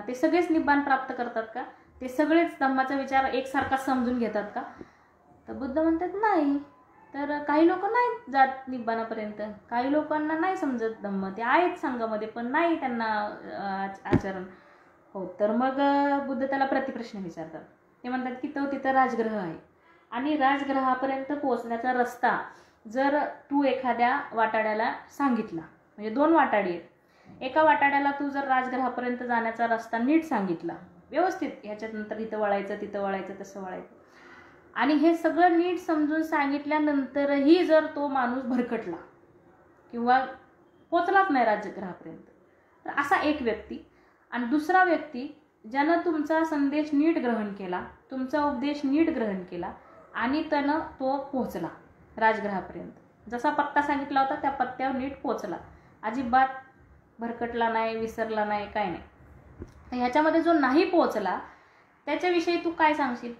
ते सगळेच निब्बाण प्राप्त करतात का? ते सगळेच धम्माचा विचार एकसारखा समजून घेतात का? तर बुद्ध म्हणतात नाही. तर काही लोक नाही जात निब्बाणापर्यंत, काही लोकांना नाही समजत धम्म, ते आहेत संघामध्ये पण नाही त्यांना आचरण हो. तर मग बुद्ध त्याला प्रतिप्रश्न विचारतात. ते म्हणतात की तो तिथं राजगृह आहे आणि राजगृहापर्यंत पोहोचण्याचा रस्ता जर तू एखाद्या वाटाड्याला सांगितला, म्हणजे 2 वाटाडी आहेत, एका वाटाड्याला तू जर राजगृहापर्यंत जाण्याचा रस्ता नीट सांगितला व्यवस्थित, ह्याच्यानंतर इथं वळायचं तिथं वळायचं तसं वळायचं, आणि हे सगळं नीट समजून सांगितल्यानंतरही जर तो माणूस भरकटला किंवा पोचलाच नाही राजगृहापर्यंत, तर असा एक व्यक्ती. आणि दुसरा व्यक्ती ज्यानं तुमचा संदेश नीट ग्रहण केला, तुमचा उपदेश नीट ग्रहण केला आणि त्यानं तो पोहोचला राजगृहापर्यंत, जसा पत्ता सांगितला होता त्या पत्त्यावर नीट पोहोचला, अजिबात भरकटला नाही, विसरला नाही, काय नाही. तर ह्याच्यामध्ये जो नाही पोहोचला त्याच्याविषयी तू काय सांगशील?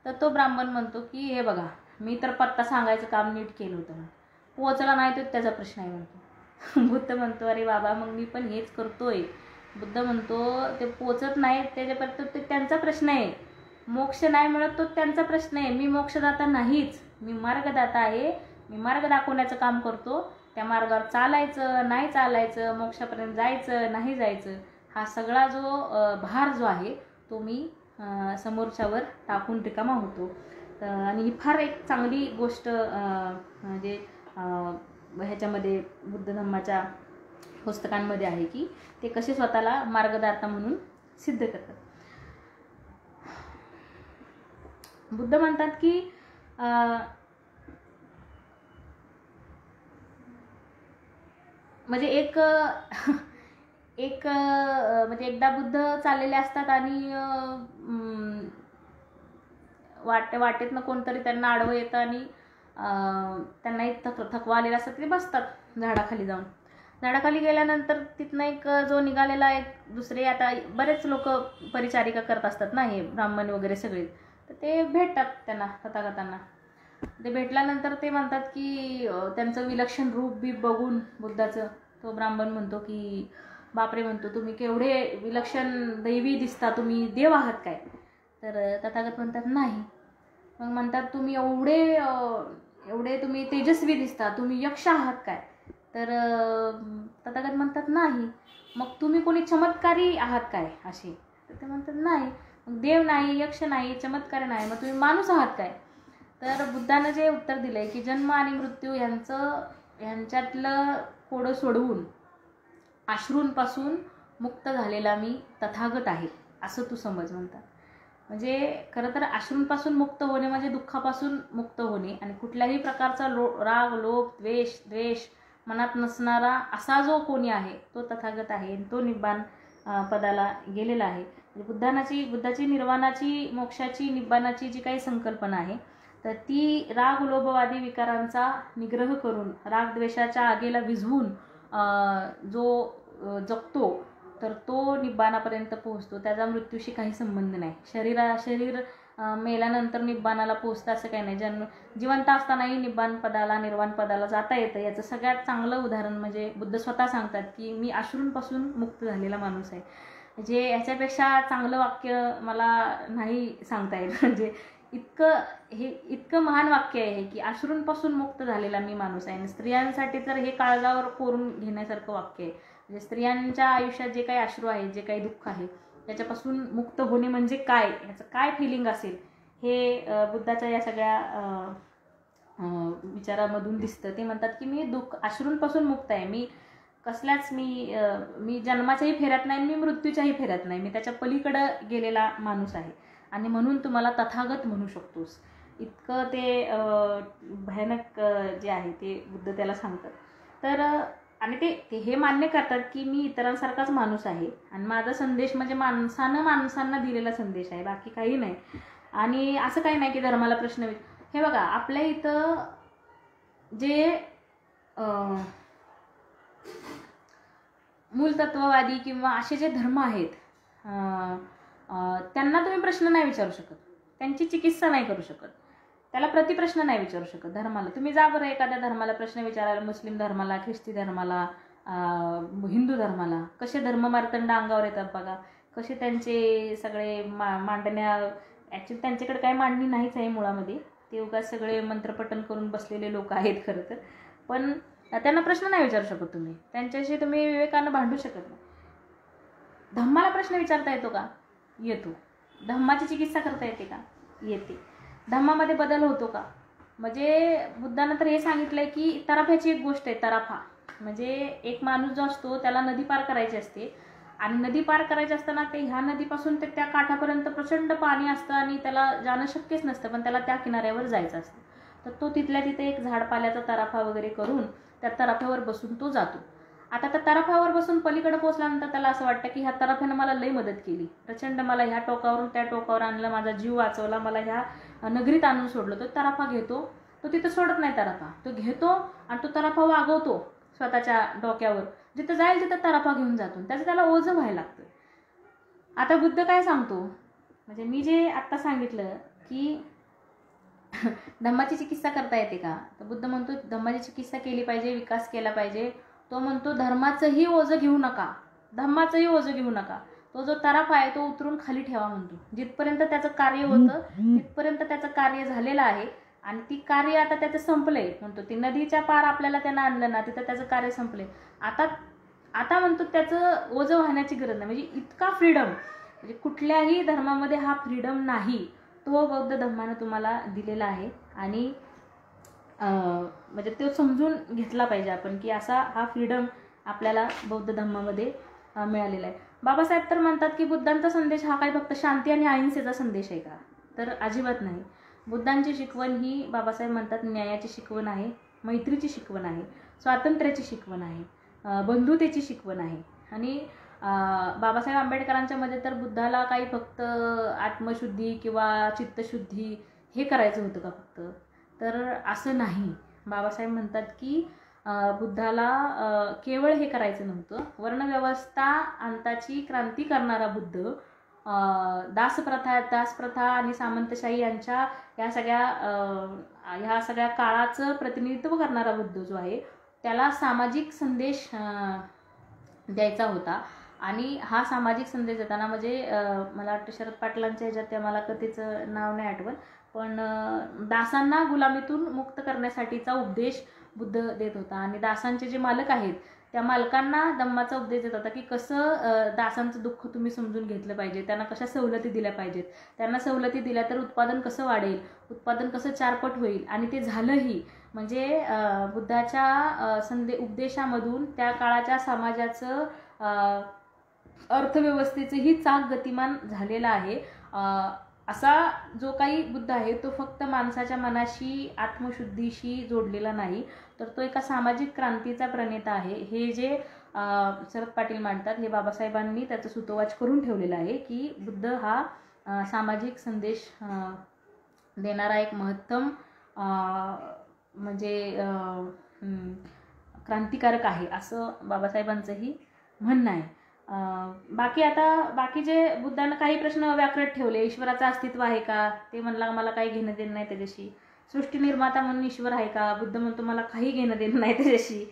तर तो ब्राह्मण म्हणतो की हे बघा, मी तर पत्ता सांगायचं काम नीट केलं होतं, पोहोचला नाही तर त्याचा प्रश्न आहे म्हणतो. बुद्ध म्हणतो अरे बाबा मग मी पण हेच करतोय. बुद्ध म्हणतो ते पोचत नाही त्याच्यापर्यंत ते त्यांचा प्रश्न आहे, मोक्ष नाही मिळत तो त्यांचा प्रश्न आहे, मी मोक्षदाता नाहीच, मी मार्गदाता आहे, मी मार्ग दाखवण्याचं काम करतो. त्या मार्गावर चालायचं नाही चालायचं, मोक्षापर्यंत जायचं नाही जायचं, हा सगळा जो भार जो आहे तो मी समोरच्यावर टाकून रिकामा होतो. आणि ही फार एक चांगली गोष्ट म्हणजे ह्याच्यामध्ये बुद्ध धम्माच्या पुस्तकांमध्ये आहे की ते कसे स्वतःला मार्गदाता म्हणून सिद्ध करतात. बुद्ध म्हणतात की म्हणजे एक म्हणजे एकदा बुद्ध चाललेले असतात आणि वाटेतनं कोणतरी त्यांना आडवं येतं आणि त्यांनाही थकवा आलेला असतात, ते बसतात झाडाखाली जाऊन. झाडाखाली गेल्यानंतर तिथनं एक जो निघालेला एक दुसरे, आता बरेच लोक परिचारिका करत असतात ना, हे ब्राह्मण वगैरे सगळे, तर ते भेटतात त्यांना तथागतांना. ते भेटल्यानंतर ते म्हणतात की त्यांचं विलक्षण रूप बी बघून बुद्धाचं, तो ब्राह्मण म्हणतो की बापरे, म्हणतो तुम्ही केवढे विलक्षण दैवी दिसता, तुम्ही देव आहात काय? तर तथागत म्हणतात नाही. मग म्हणतात तुम्ही एवढे तुम्ही तेजस्वी दिसता, तुम्ही यक्ष आहात काय? तर तथागत म्हणतात नाही. मग तुम्ही कोणी चमत्कारी आहात काय असे? तर ते म्हणतात नाही. मग देव नाही, यक्ष नाही, चमत्कारी नाही, मग तुम्ही माणूस आहात काय? तर बुद्धानं जे उत्तर दिलंय की जन्म आणि मृत्यू यांच्यातलं कोडं सोडवून अश्रूंपासून मुक्त झालेला मी तथागत आहे, असं तू समज म्हणतात. म्हणजे खरं तर अश्रूंपासून मुक्त होणे म्हणजे दुःखापासून मुक्त होणे, आणि कुठल्याही प्रकारचा राग, लोभ, द्वेष मनात नसणारा असा जो कोणी आहे तो तथागत आहे, तो निब्बाण पदाला गेलेला आहे. बुद्धाची निर्वाणाची, मोक्षाची, निब्बाणाची जी काही संकल्पना आहे, तर ती राग लोभवादी विकारांचा निग्रह करून, रागद्वेषाच्या आगीला विझवून जो जगतो, तर तो निब्बाणापर्यंत पोहोचतो. त्याचा मृत्यूशी काही संबंध नाही. शरीर मेल्यानंतर निब्बाणाला पोहोचतं असं काही नाही. जिवंत असतानाही निर्वाण पदाला जाता येतं. याचं सगळ्यात चांगलं उदाहरण म्हणजे बुद्ध स्वतः सांगतात की मी अश्रूंपासून मुक्त झालेला माणूस आहे. म्हणजे ह्याच्यापेक्षा चांगलं वाक्य मला नाही सांगता येत. म्हणजे इतकं महान वाक्य आहे की अश्रूंपासून मुक्त झालेला मी माणूस आहे. आणि स्त्रियांसाठी तर हे काळजावर कोरून घेण्यासारखं वाक्य आहे. म्हणजे स्त्रियांच्या आयुष्यात जे काही अश्रू आहेत, जे काही दुःख आहे, त्याच्यापासून मुक्त होणे म्हणजे काय, याचं काय फिलिंग असेल, हे बुद्धाच्या या सगळ्या विचारामधून दिसतं. ते म्हणतात की मी अश्रूंपासून मुक्त आहे. मी कसल्याच मी जन्माच्याही फेऱ्यात नाही, मी मृत्यूच्याही फेऱ्यात नाही. मी त्याच्या पलीकडं गेलेला माणूस आहे आणि म्हणून तुम्हाला तथागत म्हणू शकतोस. इतकं ते भयानक जे आहे ते बुद्ध त्याला सांगतात. तर आणि ते हे मान्य करतात की मी इतरांसारखाच माणूस आहे आणि माझा संदेश म्हणजे माणसांना दिलेला संदेश आहे, बाकी काही नाही. आणि असं काही नाही की धर्माला प्रश्न हे बघा, आपल्या इथं जे मूलतत्ववादी किंवा असे जे धर्म आहेत, त्यांना तुम्ही प्रश्न नाही विचारू शकत, त्यांची चिकित्सा नाही करू शकत, त्याला प्रतिप्रश्न नाही विचारू शकत. धर्माला तुम्ही जा बरं एखाद्या धर्माला प्रश्न विचारायला, मुस्लिम धर्माला, ख्रिस्ती धर्माला, हिंदू धर्माला, कसे धर्ममार्तंड अंगावर येतात बघा, कसे त्यांचे सगळे मांडण्या. ॲक्च्युली त्यांच्याकडे काही मांडणी नाहीच आहे मुळामध्ये, ते उगाच सगळे मंत्रपठण करून बसलेले लोक आहेत खरं तर. पण त्यांना प्रश्न नाही विचारू शकत तुम्ही, त्यांच्याशी तुम्ही विवेकानं भांडू शकत नाही. धम्माला प्रश्न विचारता येतो का? येतो. धम्माची चिकित्सा करता येते का? येते. धम्मामध्ये बदल होतो का? म्हणजे बुद्धानं तर हे सांगितलंय की तराफ्याची एक गोष्ट आहे. तराफा म्हणजे एक माणूस जो असतो त्याला नदी पार करायची असते, आणि नदी पार करायची असताना ते ह्या नदीपासून ते त्या काठापर्यंत प्रचंड पाणी असतं आणि त्याला जाणं शक्यच नसतं, पण त्याला त्या किनाऱ्यावर जायचं असतं. तर तो तिथल्या तिथे एक झाडपाल्याचा तराफा वगैरे करून त्या तराफ्यावर बसून तो जातो. आता त्या तराफ्यावर बसून पलीकडे पोहोचल्यानंतर त्याला असं वाटतं की ह्या तराफ्यानं मला लई मदत केली, प्रचंड मला ह्या टोकावरून त्या टोकावर आणलं, माझा जीव वाचवला, मला ह्या नगरीत आणून सोडलं. तो तराफा घेतो, तो तिथं सोडत नाही तराफा, तो घेतो आणि तो तराफा वागवतो स्वतःच्या डोक्यावर. जिथं जाईल तिथं तराफा घेऊन जातो, त्याचं त्याला ओझं व्हायला लागतं. आता बुद्ध काय सांगतो, म्हणजे मी जे आत्ता सांगितलं की धम्माची चिकित्सा करता येते का, तर बुद्ध म्हणतो धम्माची चिकित्सा केली पाहिजे, विकास केला पाहिजे. तो म्हणतो धर्माचंही ओझं घेऊ नका, धम्माचंही ओझं घेऊ नका. तो जो तराफा आहे तो उतरून खाली ठेवा म्हणतो. जिथपर्यंत त्याचं कार्य होतं तिथपर्यंत त्याचं कार्य झालेलं आहे, आणि ती कार्य आता त्याचं संपलंय म्हणतो. ती नदीच्या पार आपल्याला त्यांना आणलं ना, तिथं त्याचं कार्य संपलंय. आता म्हणतो त्याचं ओझं वाहण्याची गरज नाही. म्हणजे इतका फ्रीडम, म्हणजे कुठल्याही धर्मामध्ये हा फ्रीडम नाही, तो बौद्ध धर्मानं तुम्हाला दिलेला आहे. आणि म्हणजे तो समजून घेतला पाहिजे आपण की असा हा फ्रीडम आपल्याला बौद्ध धर्मामध्ये मिळालेला आहे. बाबासाहेब तर म्हणतात की बुद्धांचा संदेश हा काही फक्त शांती आणि अहिंसेचा संदेश आहे का, तर अजिबात नाही. बुद्धांची शिकवण ही बाबासाहेब म्हणतात न्यायाची शिकवण आहे, मैत्रीची शिकवण आहे, स्वातंत्र्याची शिकवण आहे, बंधुतेची शिकवण आहे. आणि बाबासाहेब आंबेडकरांच्या मध्ये तर बुद्धाला काही फक्त आत्मशुद्धी किंवा चित्तशुद्धी हे करायचं होतं का फक्त, तर असं नाही. बाबासाहेब म्हणतात की बुद्धाला केवळ हे करायचं नव्हतं. वर्णव्यवस्था अंताची क्रांती करणारा बुद्ध, दासप्रथा आणि सामंतशाही यांच्या ह्या सगळ्या काळाचं प्रतिनिधित्व करणारा बुद्ध जो आहे त्याला सामाजिक संदेश द्यायचा होता. आणि हा सामाजिक संदेश देताना म्हणजे मला वाटतं शरद पाटलांच्या ह्याच्यात त्या मला कथेचं नाव नाही आठवत, पण दासांना गुलामीतून मुक्त करण्यासाठीचा उपदेश बुद्ध देत होता. आणि दासांचे जे मालक आहेत त्या मालकांना धम्माचा उपदेश देत होता की कसं दासांचं दुःख तुम्ही समजून घेतलं पाहिजे, त्यांना कशा सवलती दिल्या पाहिजेत, त्यांना सवलती दिल्या तर उत्पादन कसं वाढेल, उत्पादन कसं चारपट होईल. आणि ते झालंही. म्हणजे बुद्धाच्या उपदेशामधून त्या काळाच्या समाजाचं अर्थव्यवस्थेचंही चाक गतिमान झालेला आहे. असा जो काही बुद्ध आहे तो फक्त माणसाच्या मनाशी आत्मशुद्धीशी जोडलेला नाही, तर तो एका सामाजिक क्रांतीचा प्रणेता आहे. हे जे शरद पाटील मांडतात हे बाबासाहेबांनी त्याचं सुतोवाच करून ठेवलेलं आहे की बुद्ध हा सामाजिक संदेश देणारा एक महत्तम म्हणजे क्रांतिकारक आहे असं बाबासाहेबांचंही म्हणणं आहे. बाकी जे बुद्धानं काही प्रश्न व्याकृत ठेवले, ईश्वराचं अस्तित्व आहे का, ते म्हणला मला काही घेणं देणं नाही त्याच्याशी. सृष्टी निर्माता म्हणून ईश्वर आहे का, बुद्ध म्हणतो मला काही घेणं देणं नाही त्याच्याशी.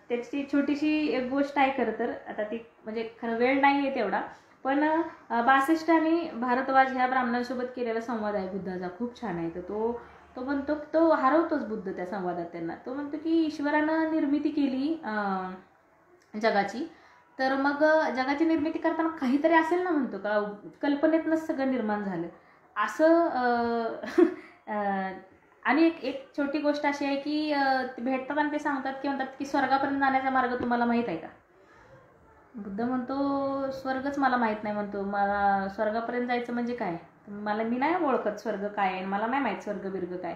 त्याची छोटीशी एक गोष्ट आहे खरं तर, आता ती म्हणजे खरं वेळ नाही आहे तेवढा, पण 62 आणि भारद्वाज ह्या ब्राह्मणांसोबत केलेला संवाद आहे बुद्धाचा, खूप छान आहे. तर तो म्हणतो तो हरवतोच बुद्ध त्या संवादात त्यांना. तो म्हणतो की ईश्वरानं निर्मिती केली जगाची, तर मग जगाची निर्मिती करताना काहीतरी असेल ना, म्हणतो का कल्पनेतनंच सगळं निर्माण झालं असं. आणि एक छोटी गोष्ट अशी आहे की भेटतात आणि ते सांगतात की म्हणतात की स्वर्गापर्यंत जाण्याचा मार्ग तुम्हाला माहीत आहे का. बुद्ध म्हणतो स्वर्गच मला माहीत नाही. म्हणतो मला स्वर्गापर्यंत जायचं म्हणजे काय, मी नाही ओळखत स्वर्ग काय आहे, मला नाही माहीत स्वर्ग बिर्ग काय.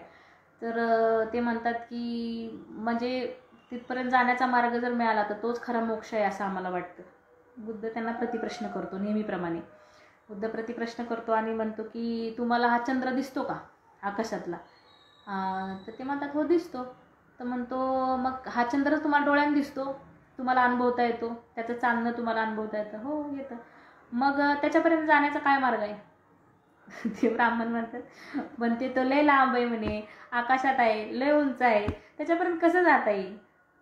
तर ते म्हणतात की म्हणजे तिथपर्यंत जाण्याचा मार्ग जर मिळाला तर तोच खरा मोक्ष आहे असं आम्हाला वाटतं. बुद्ध त्यांना प्रतिप्रश्न करतो नेहमीप्रमाणे. बुद्ध प्रतिप्रश्न करतो आणि म्हणतो की तुम्हाला हा चंद्र दिसतो का आकाशातला. तर ते म्हणतात हो दिसतो. तर म्हणतो मग हा चंद्र तुम्हाला डोळ्यानं दिसतो, तुम्हाला अनुभवता येतो, त्याचं चांदणं तुम्हाला अनुभवता येतं. हो येतं. मग त्याच्यापर्यंत जाण्याचा काय मार्ग आहे. ते ब्राह्मण म्हणते तो लय लांब आहे म्हणे, आकाशात आहे, लय उंच आहे, त्याच्यापर्यंत कसं जाता येईल.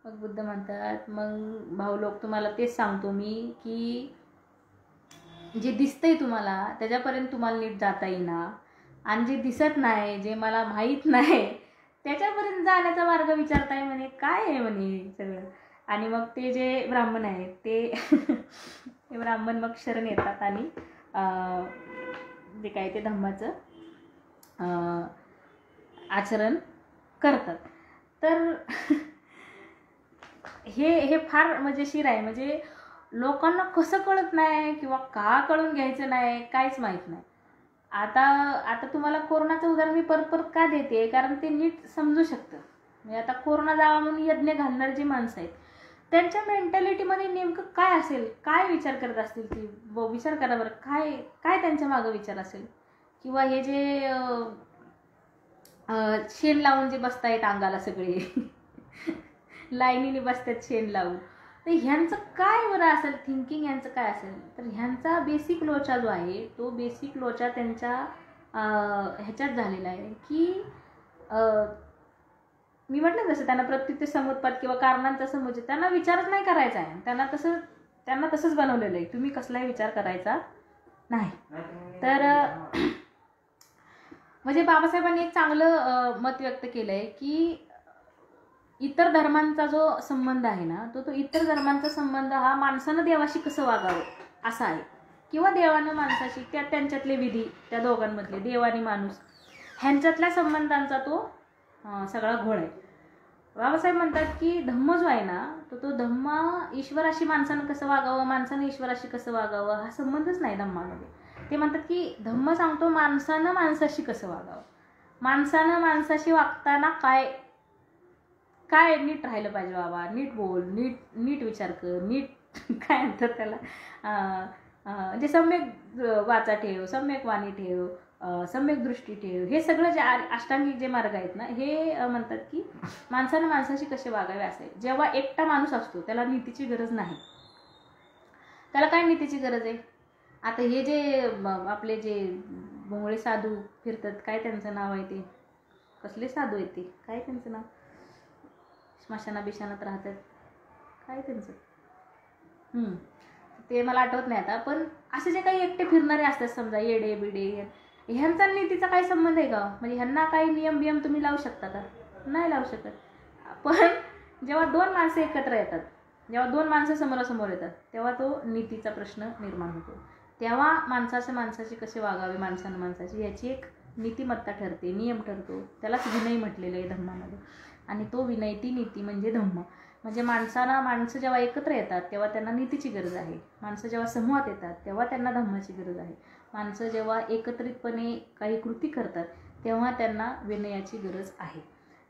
मग बुद्ध म्हणतात मग भाऊ लोक तुम्हाला तेच सांगतो मी की जे दिसतंय तुम्हाला त्याच्यापर्यंत तुम्हाला नीट जाता येईना, आणि जे दिसत नाही, जे मला माहीत नाही त्याच्यापर्यंत जाण्याचा मार्ग विचारताय म्हणे, काय आहे म्हणे सगळं. आणि मग ते जे ब्राह्मण आहेत ते ब्राह्मण मग शरण येतात आणि जे काय ते धम्माचं आचरण करतात. तर हे फार मजेशीर आहे. म्हणजे लोकांना कसं कळत नाही किंवा का कळून घ्यायचं नाही काहीच माहीत नाही. आता तुम्हाला कोरोनाचं उदाहरण मी परत का देते, कारण ते नीट समजू शकतं. म्हणजे आता कोरोना जावा म्हणून यज्ञ घालणारी जी माणसं आहेत त्यांच्या मेंटॅलिटीमध्ये नेमकं काय असेल, काय विचार करत असतील ती, विचार करा बरं, काय त्यांच्या मागं विचार असेल. किंवा हे जे शेण लावून जे बसतायत अंगाला सगळे लाईनीने बसतात शेण लावून, तर ह्यांचं काय बरं असेल थिंकिंग, ह्यांचं काय असेल. तर ह्यांचा बेसिक लोचा जो आहे तो बेसिक लोचा त्यांच्या ह्याच्यात झालेला आहे की मी म्हटलं जसं त्यांना प्रत्युत्तर समुत्पाद किंवा कारणांचा समुच्चय त्यांना विचारच नाही करायचा आहे. त्यांना तसंच बनवलेलं आहे, तुम्ही कसलाही विचार करायचा नाही. तर म्हणजे बाबासाहेबांनी एक चांगलं मत व्यक्त केलं आहे की इतर धर्मांचा जो संबंध आहे ना तो इतर धर्मांचा संबंध हा माणसानं देवाशी कसं वागावं असा आहे, किंवा देवानं माणसाशी त्यांच्यातले विधी, त्या दोघांमधले देव आणि माणूस ह्यांच्यातल्या संबंधांचा तो सगळा घोळ आहे. बाबासाहेब म्हणतात की धम्म जो आहे ना तो धम्म ईश्वराशी माणसानं कसं वागावं, माणसानं ईश्वराशी कसं वागावं हा संबंधच नाही धम्मामध्ये. ते म्हणतात की धम्म सांगतो माणसानं माणसाशी कसं वागावं, माणसानं माणसाशी वागताना काय नीट राहिलं पाहिजे बाबा, नीट बोल, नीट विचार कर, नीट काय म्हणतात त्याला, म्हणजे सम्यक वाचा ठेव, सम्यक वाणी ठेव, सम्यक दृष्टी ठेव, हे सगळं जे अष्टांगिक जे मार्ग आहेत ना, हे म्हणतात की माणसानं माणसाशी कसे वागावे असे. जेव्हा एकटा माणूस असतो त्याला नीतीची गरज नाही. त्याला काय नीतीची गरज आहे? आता हे जे आपले जे बोंगळे साधू फिरतात, काय त्यांचं नाव आहे ते, कसले साधू आहेत ते, काय त्यांचं नाव, स्मशाना बिशानात राहतात, काय त्यांचं ते मला आठवत नाही आता. पण असे जे काही एकटे फिरणारे असतात समजा, येडे बिडे, ह्यांचा नीतीचा काय संबंध आहे का? म्हणजे ह्यांना काही नियम बियम तुम्ही लावू शकता का? नाही लावू शकत. पण जेव्हा दोन माणसं एकत्र येतात, जेव्हा दोन माणसं समोरासमोर येतात, तेव्हा तो नीतीचा प्रश्न निर्माण होतो. तेव्हा माणसाचे कसे वागावे, माणसानं माणसाची, याची एक नीतिमत्ता ठरते, नियम ठरतो. त्यालाच विनय म्हटलेलं आहे धम्मामध्ये. आणि तो विनय, ती नीती म्हणजे धम्म. म्हणजे माणसं जेव्हा एकत्र येतात तेव्हा त्यांना नीतीची गरज आहे. माणसं जेव्हा समूहात येतात तेव्हा त्यांना धम्माची गरज आहे. माणसं जेव्हा एकत्रितपणे काही कृती करतात तेव्हा त्यांना विनयाची गरज आहे.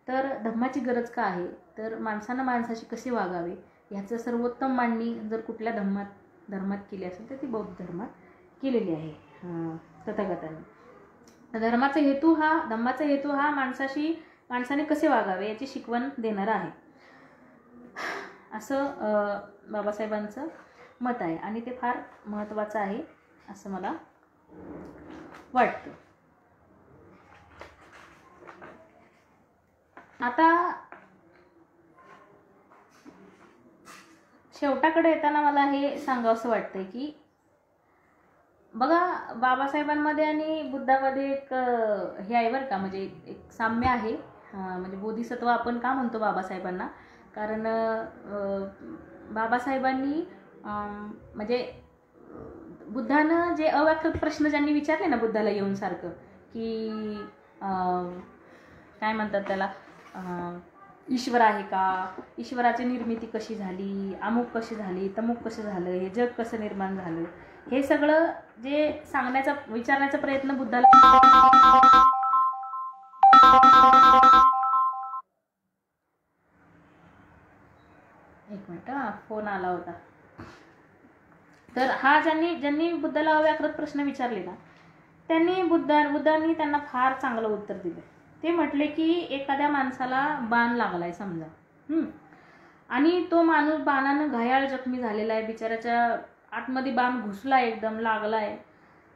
तर धम्माची गरज का आहे? तर माणसानं माणसाशी कसे वागावे ह्याचं सर्वोत्तम मांडणी जर कुठल्या धर्मात केली असेल तर ती बौद्ध धर्मात केलेली आहे तथागतांनी. धम्माचा हेतू हा माणसाने कसे वागावे याची शिकवण देणारा आहे, असं बाबासाहेबांचं मत आहे. आणि ते फार महत्त्वाचं आहे असं मला वाटतं. आता शेवटाकडे येताना मला हे सांगावंसं वाटतंय की बघा, बाबासाहेबांमध्ये आणि बुद्धामध्ये एक हे आहे बरं का, म्हणजे एक साम्य आहे. म्हणजे बोधिसत्व आपण का म्हणतो बाबासाहेबांना? कारण बाबासाहेबांनी म्हणजे बुद्धानं जे अव्याकृत प्रश्न ज्यांनी विचारले ना बुद्धाला येऊन सारखं, की काय म्हणतात त्याला, ईश्वर आहे का, ईश्वराची निर्मिती कशी झाली, अमुक कशी झाली, तमुक कसं झालं, हे जग कसं निर्माण झालं, हे सगळं जे विचारण्याचा प्रयत्न बुद्धाला, एक मिनिट, फोन आला होता. तर हा ज्यांनी बुद्धाला अव्याकृत प्रश्न विचारले ना, त्यांनी बुद्धांनी त्यांना फार चांगलं उत्तर दिलं. ते म्हटले की एखाद्या माणसाला बाण लागलाय समजा, आणि तो माणूस बाणानं घायाळ जखमी झालेला आहे, बिचाऱ्याच्या आतमध्ये बाण घुसलाय, एकदम लागलाय.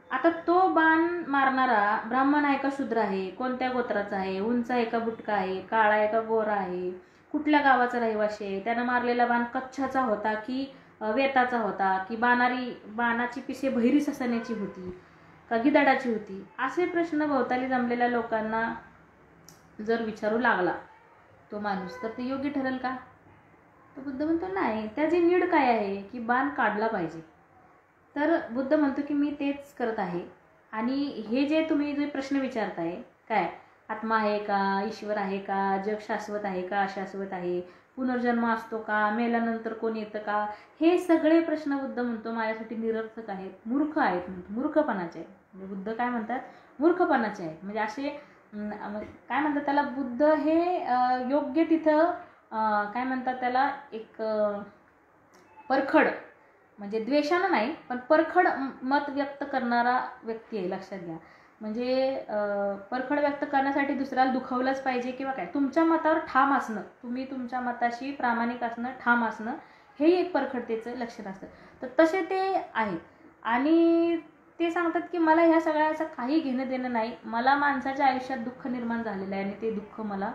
आता तो बाण मारणारा ब्राह्मण आहे का शूद्र आहे, कोणत्या गोत्राचा आहे, उंच आहे का बुटका आहे, काळा आहे का गोरा आहे, कुठल्या गावाचा रहिवासी आहे, त्यानं मारलेला बाण कच्छाचा होता की वेताचा होता, की बाणाची पिसे बहिरी ससाण्याची होती का गिधाडाची होती, असे प्रश्न भोवताली जमलेल्या लोकांना जर विचारू लागला तो माणूस, तर ते योग्य ठरेल का? तर बुद्ध म्हणतो नाही, त्याची नीड काय आहे की बाण काढला पाहिजे. तर बुद्ध म्हणतो की मी तेच करत आहे. आणि हे जे तुम्ही जे प्रश्न विचारताय, काय आत्मा आहे का, ईश्वर आहे का, जग शाश्वत आहे का अशाश्वत आहे, पुनर्जन्म असतो का, मेल्यानंतर कोण येतं का, हे सगळे प्रश्न बुद्ध म्हणतो माझ्यासाठी निरर्थक आहेत, मूर्ख आहेत, मूर्खपणाचे आहेत. म्हणजे बुद्ध काय म्हणतात, मूर्खपणाचे आहेत. म्हणजे असे काय म्हणतात त्याला, बुद्ध हे योग्य तिथं काय म्हणतात त्याला, एक परखड, म्हणजे द्वेषानं नाही पण परखड मत व्यक्त करणारा व्यक्ती आहे, लक्षात घ्या. म्हणजे परखड व्यक्त करण्यासाठी दुसऱ्याला दुखावलंच पाहिजे किंवा काय, तुमच्या मतावर ठाम असणं, तुम्ही तुमच्या मताशी प्रामाणिक असणं, ठाम असणं, हे एक परखडतेचं लक्षण असतं. तर तसे ते आहेत. आणि ते सांगतात की मला ह्या सगळ्याचं काही घेणं देणं नाही, मला माणसाच्या आयुष्यात दुःख निर्माण झालेलं आहे आणि ते दुःख मला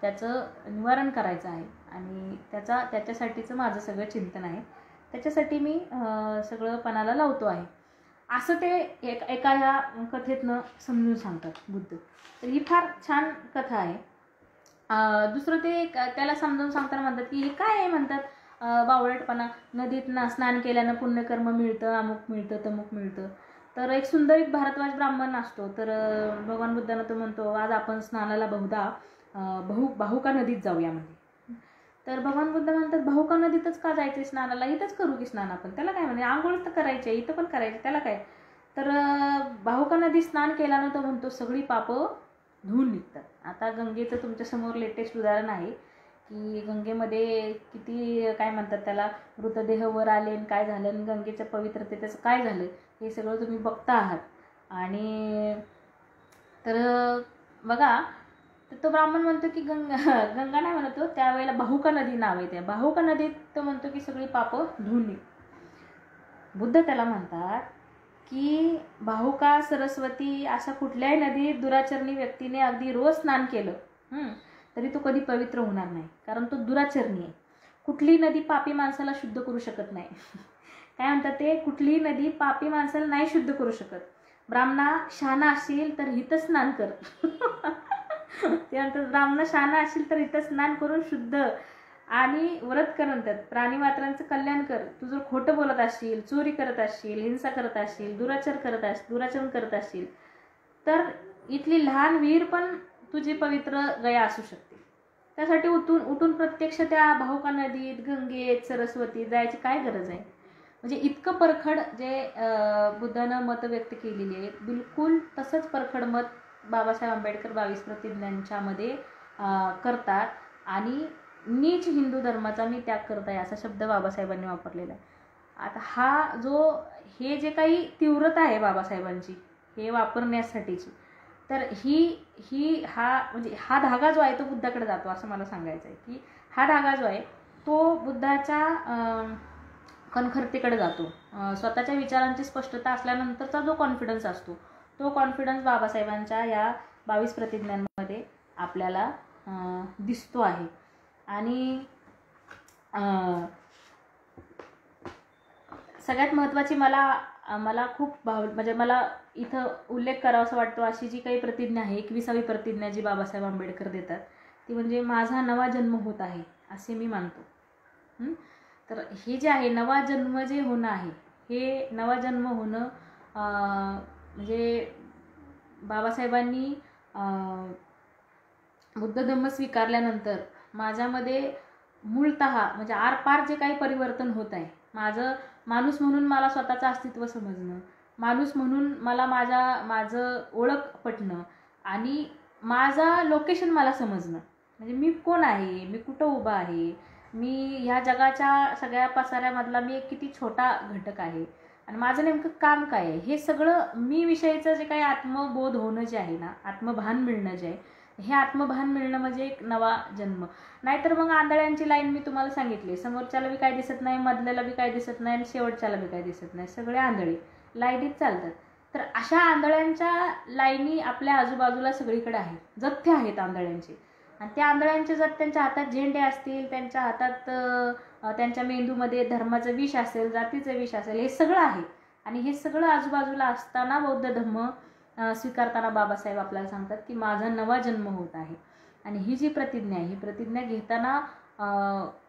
त्याचं निवारण करायचं आहे आणि त्याच्यासाठीचं माझं सगळं चिंतन आहे, त्याच्यासाठी मी सगळं पणाला लावतो आहे, असं ते एका ह्या कथेतनं समजून सांगतात बुद्ध. तर ही फार छान कथा आहे. दुसरं ते त्याला समजावून सांगताना म्हणतात की हे काय आहे, म्हणतात बावळटपणा, नदीत स्नान केल्यानं पुण्यकर्म मिळतं, अमुक मिळतं, तमुक मिळतं. तर एक सुंदर भारद्वाज ब्राह्मण असतो, तर भगवान बुद्धांना तो म्हणतो आज आपण स्नानाला बहुधा बाहुका नदीत जाऊया म्हणजे. तर भगवान बुद्ध म्हणतात बाहुका नदीतच का जायचं स्नानाला, इथंच करू की स्नान आपण, त्याला काय, म्हणजे आंघोळ तर करायची इथं पण करायची, त्याला काय. तर बाहुका नदीत स्नान केल्यानं तो म्हणतो सगळी पापं धुवून निघतात. आता गंगेचं तुमच्यासमोर लेटेस्ट उदाहरण आहे की गंगेमध्ये किती काय म्हणतात त्याला, मृतदेह वर आले आणि काय झालं आणि गंगेच्या पवित्रतेचं काय झालं हे सगळं तुम्ही बघता आहात. आणि तर बघा, तर तो ब्राह्मण म्हणतो की गंगा नाही म्हणतो त्यावेळेला बाहुका नदी नाव आहे. त्या बाहुका नदीत तो म्हणतो की सगळी पापं धुवून निघ. बुद्ध त्याला म्हणतात की बाहुका, सरस्वती अशा कुठल्याही नदीत दुराचरणी व्यक्तीने अगदी रोज स्नान केलं तरी तो कधी पवित्र होणार नाही, कारण तो दुराचरणी आहे. कुठली नदी पापी माणसाला शुद्ध करू शकत नाही. काय म्हणतात ते, कुठलीही नदी पापी माणसाला नाही शुद्ध करू शकत. ब्राह्मणा शहाणा असशील तर हित स्नान कर. त्यानंतर ब्राह्मण शहाणा असशील तर हित स्नान करून शुद्ध आणि व्रत कर. म्हणतात प्राणी मात्रांचं कल्याण कर. तू जर खोटं बोलत असशील, चोरी करत असशील, हिंसा करत असशील, दुराचरण करत असशील तर इथली लहान विहीर पण तुझी पवित्र गया असू शकते. त्यासाठी उठून प्रत्यक्ष त्या बाहुका नदीत, गंगेत, सरस्वतीत जायची काय गरज आहे. म्हणजे इतकं परखड जे बुद्धानं मत व्यक्त केलेली आहेत, बिलकुल तसंच परखड मत बाबासाहेब आंबेडकर 22 प्रतिज्ञांच्यामध्ये करतात. आणि नीच हिंदू धर्माचा मी त्याग करत आहे असा शब्द बाबासाहेबांनी वापरलेला आहे. आता हा जो हे जे काही तीव्रता आहे बाबासाहेबांची हे वापरण्यासाठीची, तर हा धागा जो आहे तो बुद्धाकडे जातो असं मला सांगायचं आहे. की हा धागा जो आहे तो बुद्धाच्या कणखरतेकडे जातो. स्वतःच्या विचारांची स्पष्टता असल्यानंतरचा जो कॉन्फिडन्स असतो तो कॉन्फिडन्स बाबासाहेबांच्या या 22 प्रतिज्ञांमध्ये आपल्याला दिसतो आहे. आणि सगळ्यात महत्त्वाची मला खूप म्हणजे मला इथं उल्लेख करावासा वाटतो अशी जी काही प्रतिज्ञा आहे, 21वी प्रतिज्ञा जी बाबासाहेब आंबेडकर देतात ती म्हणजे माझा नवा जन्म होत आहे असे मी मानतो. तर हे जे आहे नवा जन्म जे होणं आहे, हे नवा जन्म होणं म्हणजे बाबासाहेबांनी बुद्ध धम्म स्वीकारल्यानंतर माझ्यामध्ये मूळतः म्हणजे आरपार जे काही परिवर्तन होत आहे, माणूस म्हणून मला स्वतःचं अस्तित्व समजणं, माणूस म्हणून मला माझं ओळख पटणं आणि माझा लोकेशन मला समजणं, म्हणजे मी कोण आहे, मी कुठं उभा आहे, मी ह्या जगाच्या सगळ्या पसाऱ्यामधला मी एक किती छोटा घटक आहे आणि माझं नेमकं काम काय आहे, हे सगळं मी विषयीचं जे काही आत्मबोध होणं जे आहे ना, आत्मभान मिळणं जे आहे, हे आत्मभान मिळणं म्हणजे एक नवा जन्म. नाहीतर मग आंधळ्यांची लाईन मी तुम्हाला सांगितली, समोरच्याला बी काय दिसत नाही, मधल्याला बी काय दिसत नाही आणि शेवटच्याला बी काय दिसत नाही, सगळे आंधळे लाईनीत चालतात. तर अशा आंधळ्यांच्या लाईनी आपल्या आजूबाजूला सगळीकडे आहेत, जथ्थे आहेत आंधळ्यांचे. आणि त्या आंधळ्यांचे जर त्यांच्या हातात झेंडे असतील, त्यांच्या हातात त्यांच्या मेंदूमध्ये धर्माचं विष असेल, जातीचं विष असेल, हे सगळं आहे. आणि हे सगळं आजूबाजूला असताना बौद्ध धम्म स्वीकारताना बाबासाहेब आपल्याला सांगतात की माझा नवा जन्म होत आहे. आणि ही जी प्रतिज्ञा आहे, ही प्रतिज्ञा घेताना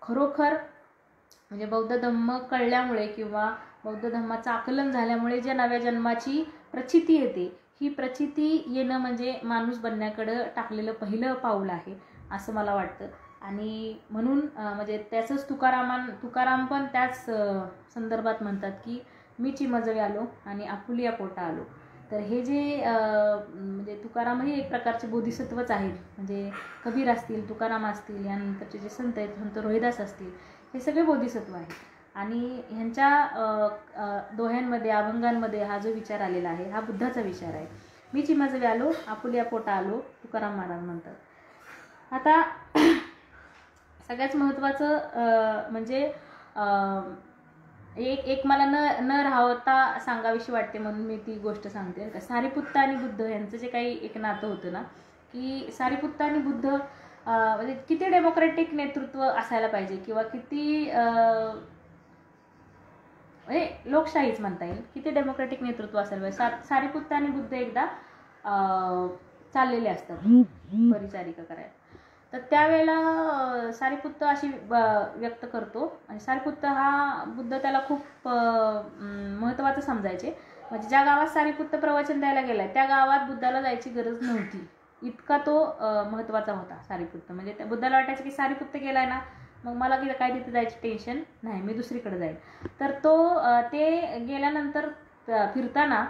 खरोखर म्हणजे बौद्ध धम्म कळल्यामुळे किंवा बौद्ध धम्माचं आकलन झाल्यामुळे ज्या नव्या जन्माची प्रचिती येते, ही प्रचिती येणं म्हणजे माणूस बनण्याकडं टाकलेलं पहिलं पाऊल आहे असं मला वाटतं. आणि म्हणून म्हणजे त्याचंच तुकाराम पण त्याच संदर्भात म्हणतात की मी चिमजवे आलो आणि आपुलिया पोटा आलो. तर हे जे म्हणजे तुकारामही एक प्रकारचे बोधिसत्वच आहेत. म्हणजे कबीर असतील, तुकाराम असतील, यानंतरचे जे संत आहेत, संत रोहिदास असतील, हे सगळे बोधिसत्व आहेत. आणि ह्यांच्या दोह्यांमध्ये, अभंगांमध्ये हा जो विचार आलेला आहे हा बुद्धाचा विचार आहे. मी चिमजवे आलो, आपुलिया पोटा आलो, तुकाराम महाराज म्हणतात. आता सगळ्यात महत्त्वाचं म्हणजे एक मला न राहता सांगावीशी वाटते म्हणून मी ती गोष्ट सांगते. सारीपुत्त आणि बुद्ध यांचं जे काही एक नातं होतं ना, की सारीपुत्त आणि बुद्ध म्हणजे किती डेमोक्रॅटिक नेतृत्व असायला पाहिजे किंवा किती म्हणजे लोकशाहीच म्हणता येईल, किती डेमोक्रॅटिक नेतृत्व असायला पाहिजे. सारीपुत्त आणि बुद्ध एकदा चाललेले असतात परिचारिका करायला. तर त्यावेळेला सारीपुत्त अशी व्यक्त करतो आणि सारीपुत्त हा बुद्ध त्याला खूप महत्त्वाचं समजायचे. म्हणजे ज्या गावात सारीपुत्त प्रवचन द्यायला गेलाय त्या गावात बुद्धाला जायची गरज नव्हती, इतका तो महत्त्वाचा होता सारीपुत्त. म्हणजे त्या बुद्धाला वाटायचं की सारीपुत्त गेलाय ना, मग मला काय तिथे जायची टेन्शन नाही, मी दुसरीकडे जाईल. तर ते गेल्यानंतर फिरताना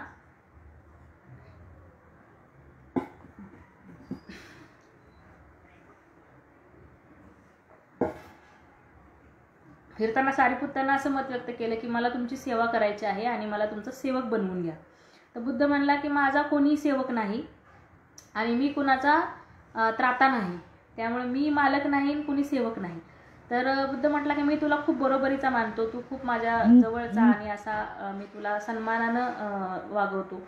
फिरताना सारिपुत्तांना असं मत व्यक्त केलं की मला तुमची सेवा करायची आहे आणि मला तुमचं सेवक बनवून घ्या. तर बुद्ध म्हणला की माझा कोणी सेवक नाही आणि मी कुणाचा त्राता नाही, त्यामुळे मी मालक नाही आणि कुणी सेवक नाही. तर बुद्ध म्हटला की मी तुला खूप बरोबरीचा मानतो, तू खूप माझ्या जवळचा आणि असा मी तुला सन्मानानं वागवतो.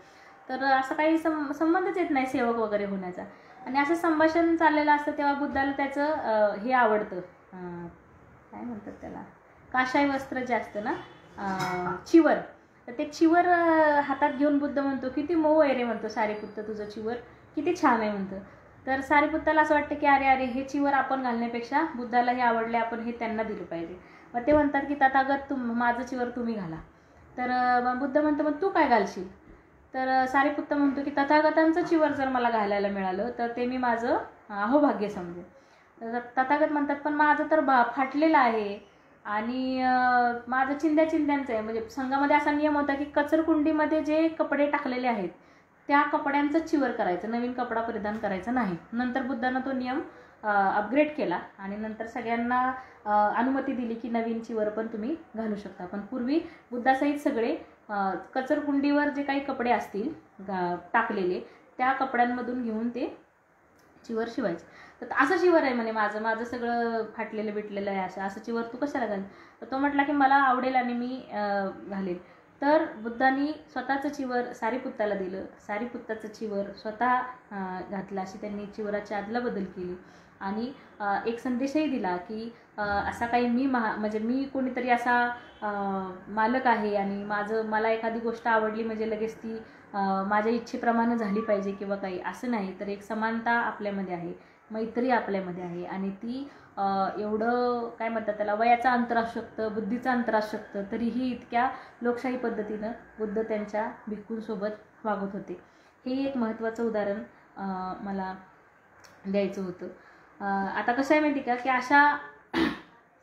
तर असं काही संबंधच येत नाही सेवक वगैरे होण्याचा. आणि असं संभाषण चाललेलं असतं तेव्हा बुद्धाला त्याचं हे आवडतं, काय म्हणतात त्याला, काशाई वस्त्र जे असतं ना, चिवर. तर ते चिवर हातात घेऊन बुद्ध म्हणतो किती मऊ आहे रे, म्हणतो सारिपुत्त तुझं चिवर किती छान आहे म्हणतं. तर सारिपुत्ताला असं वाटतं की अरे अरे हे चिवर आपण घालण्यापेक्षा बुद्धाला हे आवडले, आपण हे त्यांना दिलं पाहिजे. मग ते म्हणतात की तथागत माझं चिवर तुम्ही घाला. तर बुद्ध म्हणतो मग तू काय घालशील. तर सारिपुत्त म्हणतो की तथागतांचं चिवर जर मला घालायला मिळालं तर ते मी माझं अहोभाग्य समजेन. तर तथागत म्हणतात पण माझं तर फाटलेलं आहे आणि माझं चिंध्यांचं आहे. म्हणजे संघामध्ये असा नियम होता की कचरकुंडीमध्ये जे कपडे टाकलेले आहेत त्या कपड्यांचं चिवर करायचं, नवीन कपडा परिधान करायचा नाही. नंतर बुद्धानं तो नियम अपग्रेड केला आणि नंतर सगळ्यांना अनुमती दिली की नवीन चिवर पण तुम्ही घालू शकता. पण पूर्वी बुद्धासहित सगळे कचरकुंडीवर जे काही कपडे असतील टाकलेले त्या कपड्यांमधून घेऊन ते चिवर शिवायचे. तर असं चिवर आहे म्हणे माझं सगळं फाटलेलं बिटलेलं आहे, असं चिवर तू कशाला घाल. तर तो म्हटला की मला आवडेल आणि मी घालेल. तर बुद्धांनी स्वतःचं चिवर सारिपुत्ताला दिलं, सारिपुत्ताचं चिवर स्वतः घातलं. अशी त्यांनी चिवराची अदलाबदल केली आणि एक संदेशही दिला की असा काही म्हणजे मी कोणीतरी असा मालक आहे आणि मला एखादी गोष्ट आवडली म्हणजे लगेच ती माझ्या इच्छेप्रमाणे झाली पाहिजे किंवा काही असं नाही. तर एक समानता आपल्यामध्ये आहे, मैत्री आपल्यामध्ये आहे आणि ती एवढं काय म्हणतात त्याला, वयाचं अंतर असू शकतं, बुद्धीचं अंतर असू शकतं, तरीही इतक्या लोकशाही पद्धतीनं बुद्ध त्यांच्या भिक्खूंसोबत वागत होते. हे एक महत्त्वाचं उदाहरण मला द्यायचं होतं. आता कसं आहे माहिती का की अशा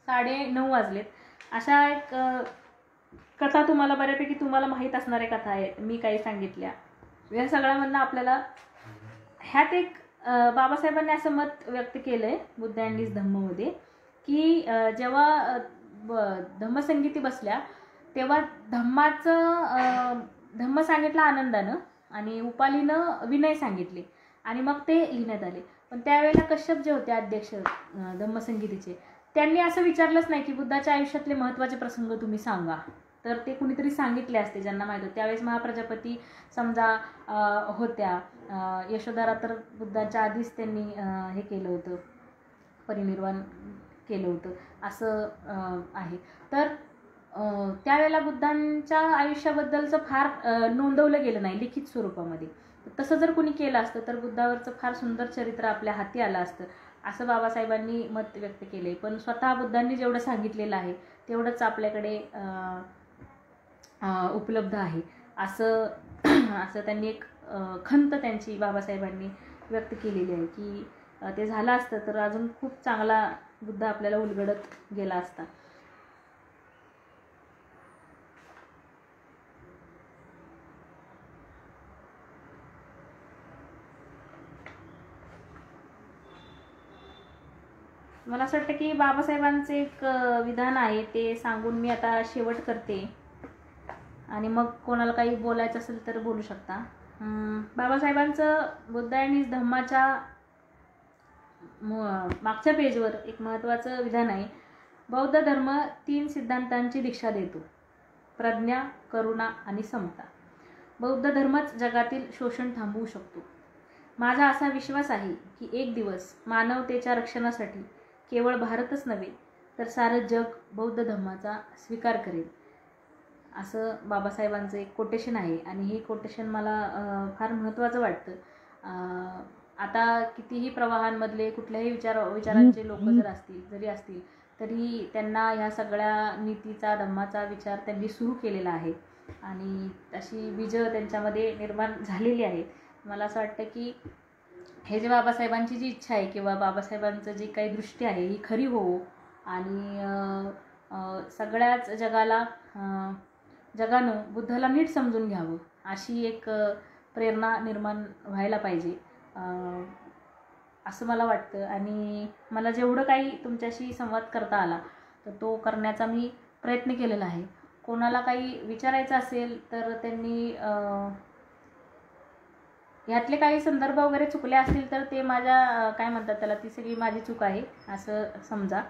9:30 वाजलेत, अशा एक कथा तुम्हाला बऱ्यापैकी तुम्हाला माहीत असणाऱ्या कथा आहेत मी काही सांगितल्या. या सगळ्यामधनं आपल्याला ह्यात एक बाबासाहेबांनी असं मत व्यक्त केलं आहे बुद्ध अँड हिज धम्ममध्ये की जेव्हा धम्मसंगीती बसल्या तेव्हा धम्म सांगितलं आनंदानं आणि उपालीनं विनय सांगितले आणि मग ते लिहिण्यात आले. पण त्यावेळेला कश्यप जे होते अध्यक्ष धम्मसंगीतीचे, त्यांनी असं विचारलंच नाही की बुद्धाच्या आयुष्यातले महत्त्वाचे प्रसंग तुम्ही सांगा. तर ते कुणीतरी सांगितले असते ज्यांना माहीत होते. त्यावेळेस महाप्रजापती समजा होत्या, यशोधरा तर बुद्धाच्या आधीच त्यांनी हे केलं होतं, परिनिर्वाण केलं होतं असं आहे. तर त्यावेळेला बुद्धांच्या आयुष्याबद्दलचं फार नोंदवलं गेलं नाही लिखित स्वरूपामध्ये. तसं जर कुणी केलं असतं तर बुद्धावरचं फार सुंदर चरित्र आपल्या हाती आलं असतं असं बाबासाहेबांनी मत व्यक्त केले. पण स्वतः बुद्धांनी जेवढं सांगितलेलं आहे तेवढंच आपल्याकडे उपलब्ध आहे असं त्यांनी एक खंत त्यांची बाबासाहेबांनी व्यक्त केलेली आहे की ते झालं असतं तर अजून खूप चांगला बुद्ध आपल्याला उलगडत गेला असता. मला असं वाटतं की बाबासाहेबांचं एक विधान आहे ते सांगून मी आता शेवट करते आणि मग कोणाला काही बोलायचं असेल तर बोलू शकता. बाबासाहेबांचं बुद्ध अँड हिज धम्माच्या मागच्या पेजवर एक महत्त्वाचं विधान आहे. बौद्ध धर्म 3 सिद्धांतांची दीक्षा देतो, प्रज्ञा, करुणा आणि समता. बौद्ध धर्मच जगातील शोषण थांबवू शकतो. माझा असा विश्वास आहे की एक दिवस मानवतेच्या रक्षणासाठी केवळ भारतच नव्हे तर सारं जग बौद्ध धर्माचा स्वीकार करेल. असं बाबासाहेबांचं एक कोटेशन आहे आणि हे कोटेशन मला फार महत्त्वाचं वाटतं. आता कितीही प्रवाहांमधले कुठल्याही विचारांचे लोक जरी असतील तरी त्यांना ह्या सगळ्या नीतीचा धम्माचा विचार त्यांनी सुरू केलेला आहे आणि अशी बीज त्यांच्यामध्ये निर्माण झालेली आहेत. मला असं वाटतं की हे जे बाबासाहेबांची जी इच्छा आहे किंवा बाबासाहेबांचं जी काही दृष्टी आहे ही खरी होवो आणि सगळ्याच जगानं बुद्धाला नीट समजून घ्यावं अशी एक प्रेरणा निर्माण व्हायला पाहिजे असं मला वाटतं. आणि मला जेवढं काही तुमच्याशी संवाद करता आला तर तो करण्याचा मी प्रयत्न केलेला आहे. कोणाला काही विचारायचं असेल तर त्यांनी ह्यातले काही संदर्भ वगैरे चुकले असतील तर ते माझ्या काय म्हणतात त्याला, ती सगळी माझी चूक आहे असं समजा.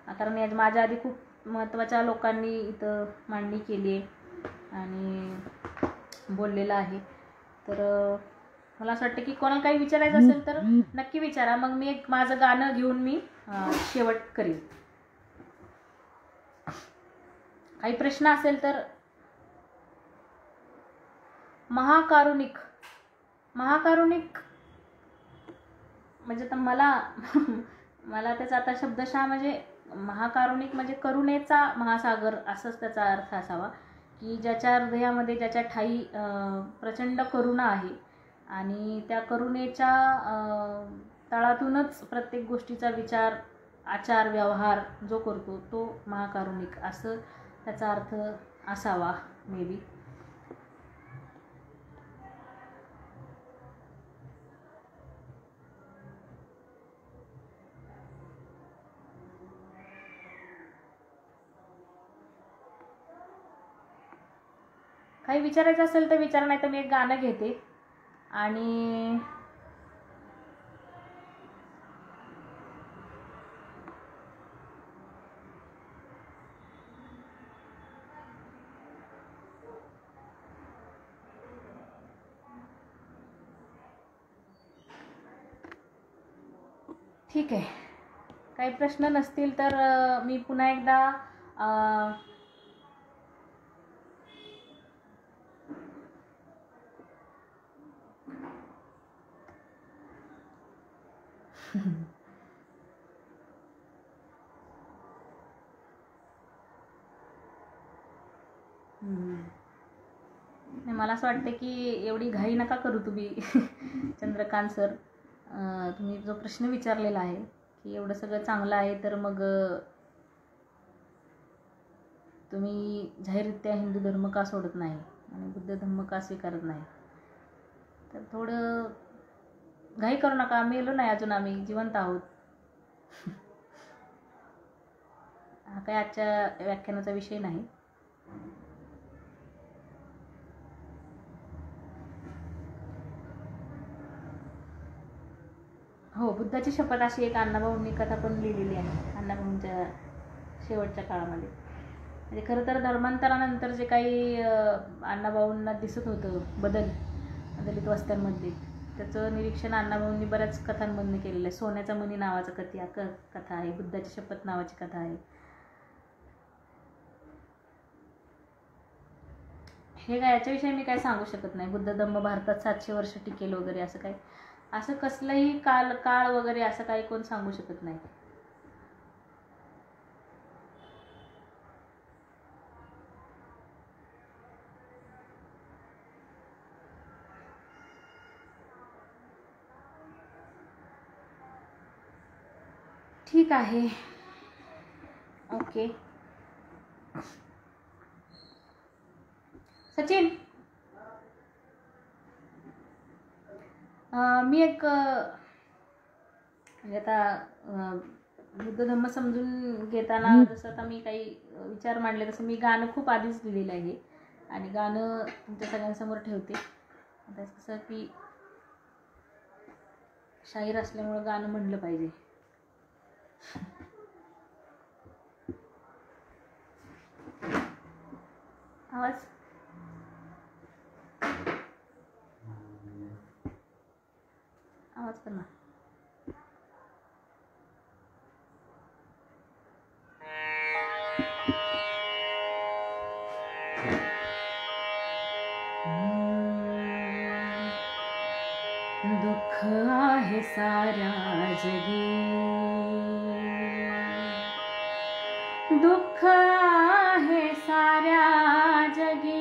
कारण माझ्या आधी खूप महत्त्वाच्या लोकांनी इथं मांडणी केली आहे आणि बोललेलं आहे. तर मला असं वाटतं की कोणाला काही विचारायचं असेल तर नक्की विचारा. मग मी एक माझं गाणं घेऊन मी शेवट करीन. काही प्रश्न असेल तर. महाकारुणिक म्हणजे तर मला त्याचा आता शब्दशः म्हणजे महाकारुणिक म्हणजे करुणेचा महासागर असंच त्याचा अर्थ असावा, की ज्याच्या हृदयामध्ये ज्याच्या ठाई प्रचंड करुणा आहे आणि त्या करुणेच्या तळातूनच प्रत्येक गोष्टीचा विचार, आचार, व्यवहार जो करतो तो महाकारुणिक असं त्याचा अर्थ असावा मे बी. काही विचारायचं असेल तर विचारा, नाही तर मी एक गाणं घेते आणि ठीक आहे. काही प्रश्न नसतील तर मी पुन्हा एकदा मला असं वाटतं की एवढी घाई नका करू तुम्ही चंद्रकांत सर. तुम्ही जो प्रश्न विचारलेला आहे की एवढं सगळं चांगलं आहे तर मग तुम्ही जाहीररित्या हिंदू धर्म का सोडत नाही आणि बुद्ध धर्म का स्वीकारत नाही, तर थोडं घाई करू नका. मेलो नाही अजून, आम्ही जिवंत आहोत. हा काही आजच्या व्याख्यानाचा विषय नाही. हो, बुद्धाची शपथ अशी एक अण्णाभाऊंनी कथा पण लिहिलेली आहे, अण्णाभाऊंच्या शेवटच्या काळामध्ये. म्हणजे खरं तर धर्मांतरानंतर जे काही अण्णाभाऊंना दिसत होतं बदल दलित वस्त्यांमध्ये, त्याचं निरीक्षण अण्णाभाऊंनी बऱ्याच कथांमधून केलेलं आहे. सोन्याचा मणी नावाचा कथा आहे, बुद्धाची शपथ नावाची कथा आहे. हे काय याच्याविषयी मी काय सांगू शकत नाही. बुद्ध धम्म भारतात 700 वर्ष टिकेल वगैरे असं काय, असं कसलंही काळ वगैरे असं काही कोण सांगू शकत नाही. ठीक आहे, ओके. सचिन, मी एक म्हणजे आता बुद्ध धम्म समजून घेताना जसं आता मी काही विचार मांडले तसं मी गाणं खूप आधीच लिहिलेलं आहे आणि गाणं तुमच्या सगळ्यांसमोर ठेवते. आता कसं की शाहीर असल्यामुळं गाणं म्हणलं पाहिजे. आवाज कर ना. दुःख आहे साऱ्या जगी, दुःख आहे साऱ्या जगी,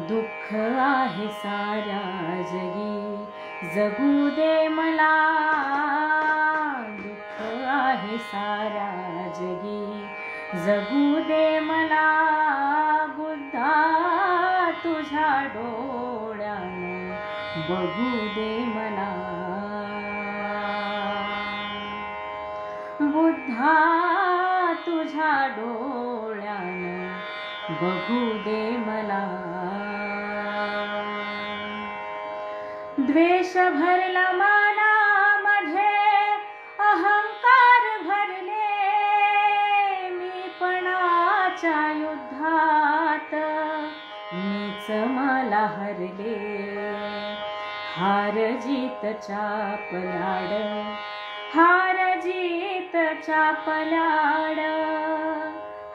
दुःख आहे साऱ्या जगी, जगू दे मला. दुःख आहे साऱ्या जगी, जगू दे मला. बुद्धा तुझ्या डोळ्यानं बघू दे मला. बुद्धा तुझ्या डोळ्यानं बघू दे मला. द्वेष भरला मनामध्ये, अहंकार भरले, मीपणाच्या युद्धात मीच मला हरले. हार जीतच्या पल्याड, हार जीतच्या पल्याड,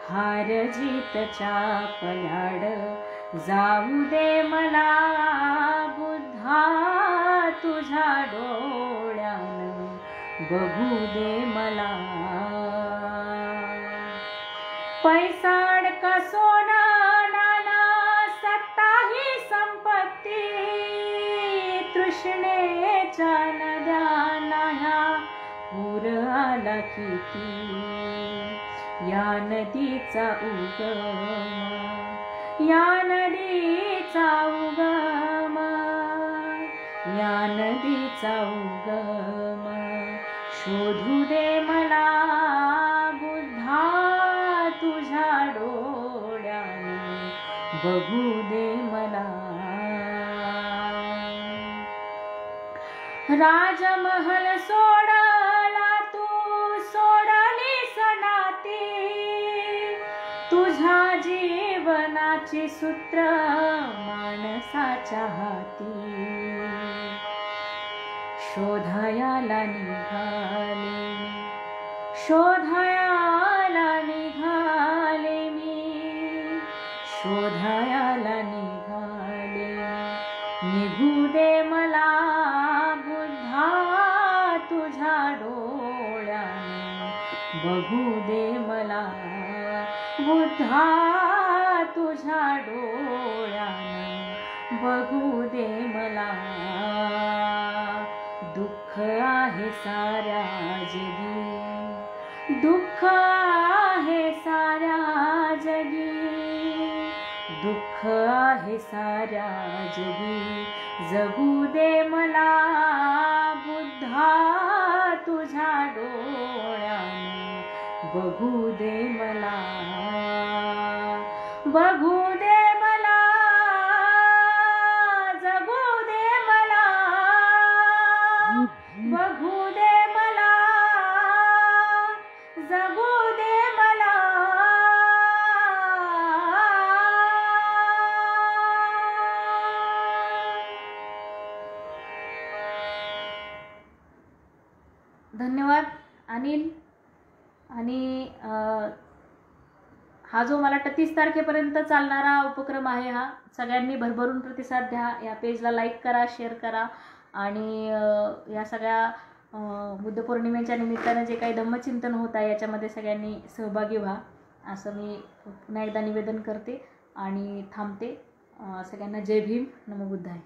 हार जीतच्या पल्याड जाऊ दे मला. बुद्धा तुझ्या डोळ्यानं बघू दे मला. पैसा अडका सोना नाना, सत्ता ही संपत्ती, तृष्णेच्या नद्या नाह्या पूर आला किती. या नदीचा उगम, या नदीचा उगम, या नदीचा उगम शोधू दे मला. बुद्धा तुझ्या डोळ्यानं बघू दे मला. राजमहल सोडला तू, सोडली सनाती, तुझ्या जीवनाची सूत्र माणसाच्या हाती. शोधायाला निघाले मी, शोधायाला निघाले मी, शोधायाला निघाले. निघू दे मला. बुद्धा तुझ्या डोळ्यानं बघू दे मला. बुद्धा तुझ्या डोळ्यानं बघू दे मला. दुःख आहे साऱ्या जगी, दुःख आहे साऱ्या जगी, दुःख आहे साऱ्या जगी जगू दे मला. बुद्धा तुझ्या डोळ्यानं बघू दे मला. बघू दे मला, जगू दे मला. बघू दे मला, जगू दे मला. धन्यवाद अनिल. आणि हा जो मला 38 तारखेपर्यंत चालणारा उपक्रम आहे, हा सगळ्यांनी भरभरून प्रतिसाद द्या. या पेजला लाईक करा, शेअर करा आणि या सगळ्या बुद्धपौर्णिमेच्या निमित्तानं जे काही धम्मचिंतन होत आहे याच्यामध्ये सगळ्यांनी सहभागी व्हा असं मी पुन्हा एकदा निवेदन करते आणि थांबते. सगळ्यांना जय भीम, नमो बुद्धाय.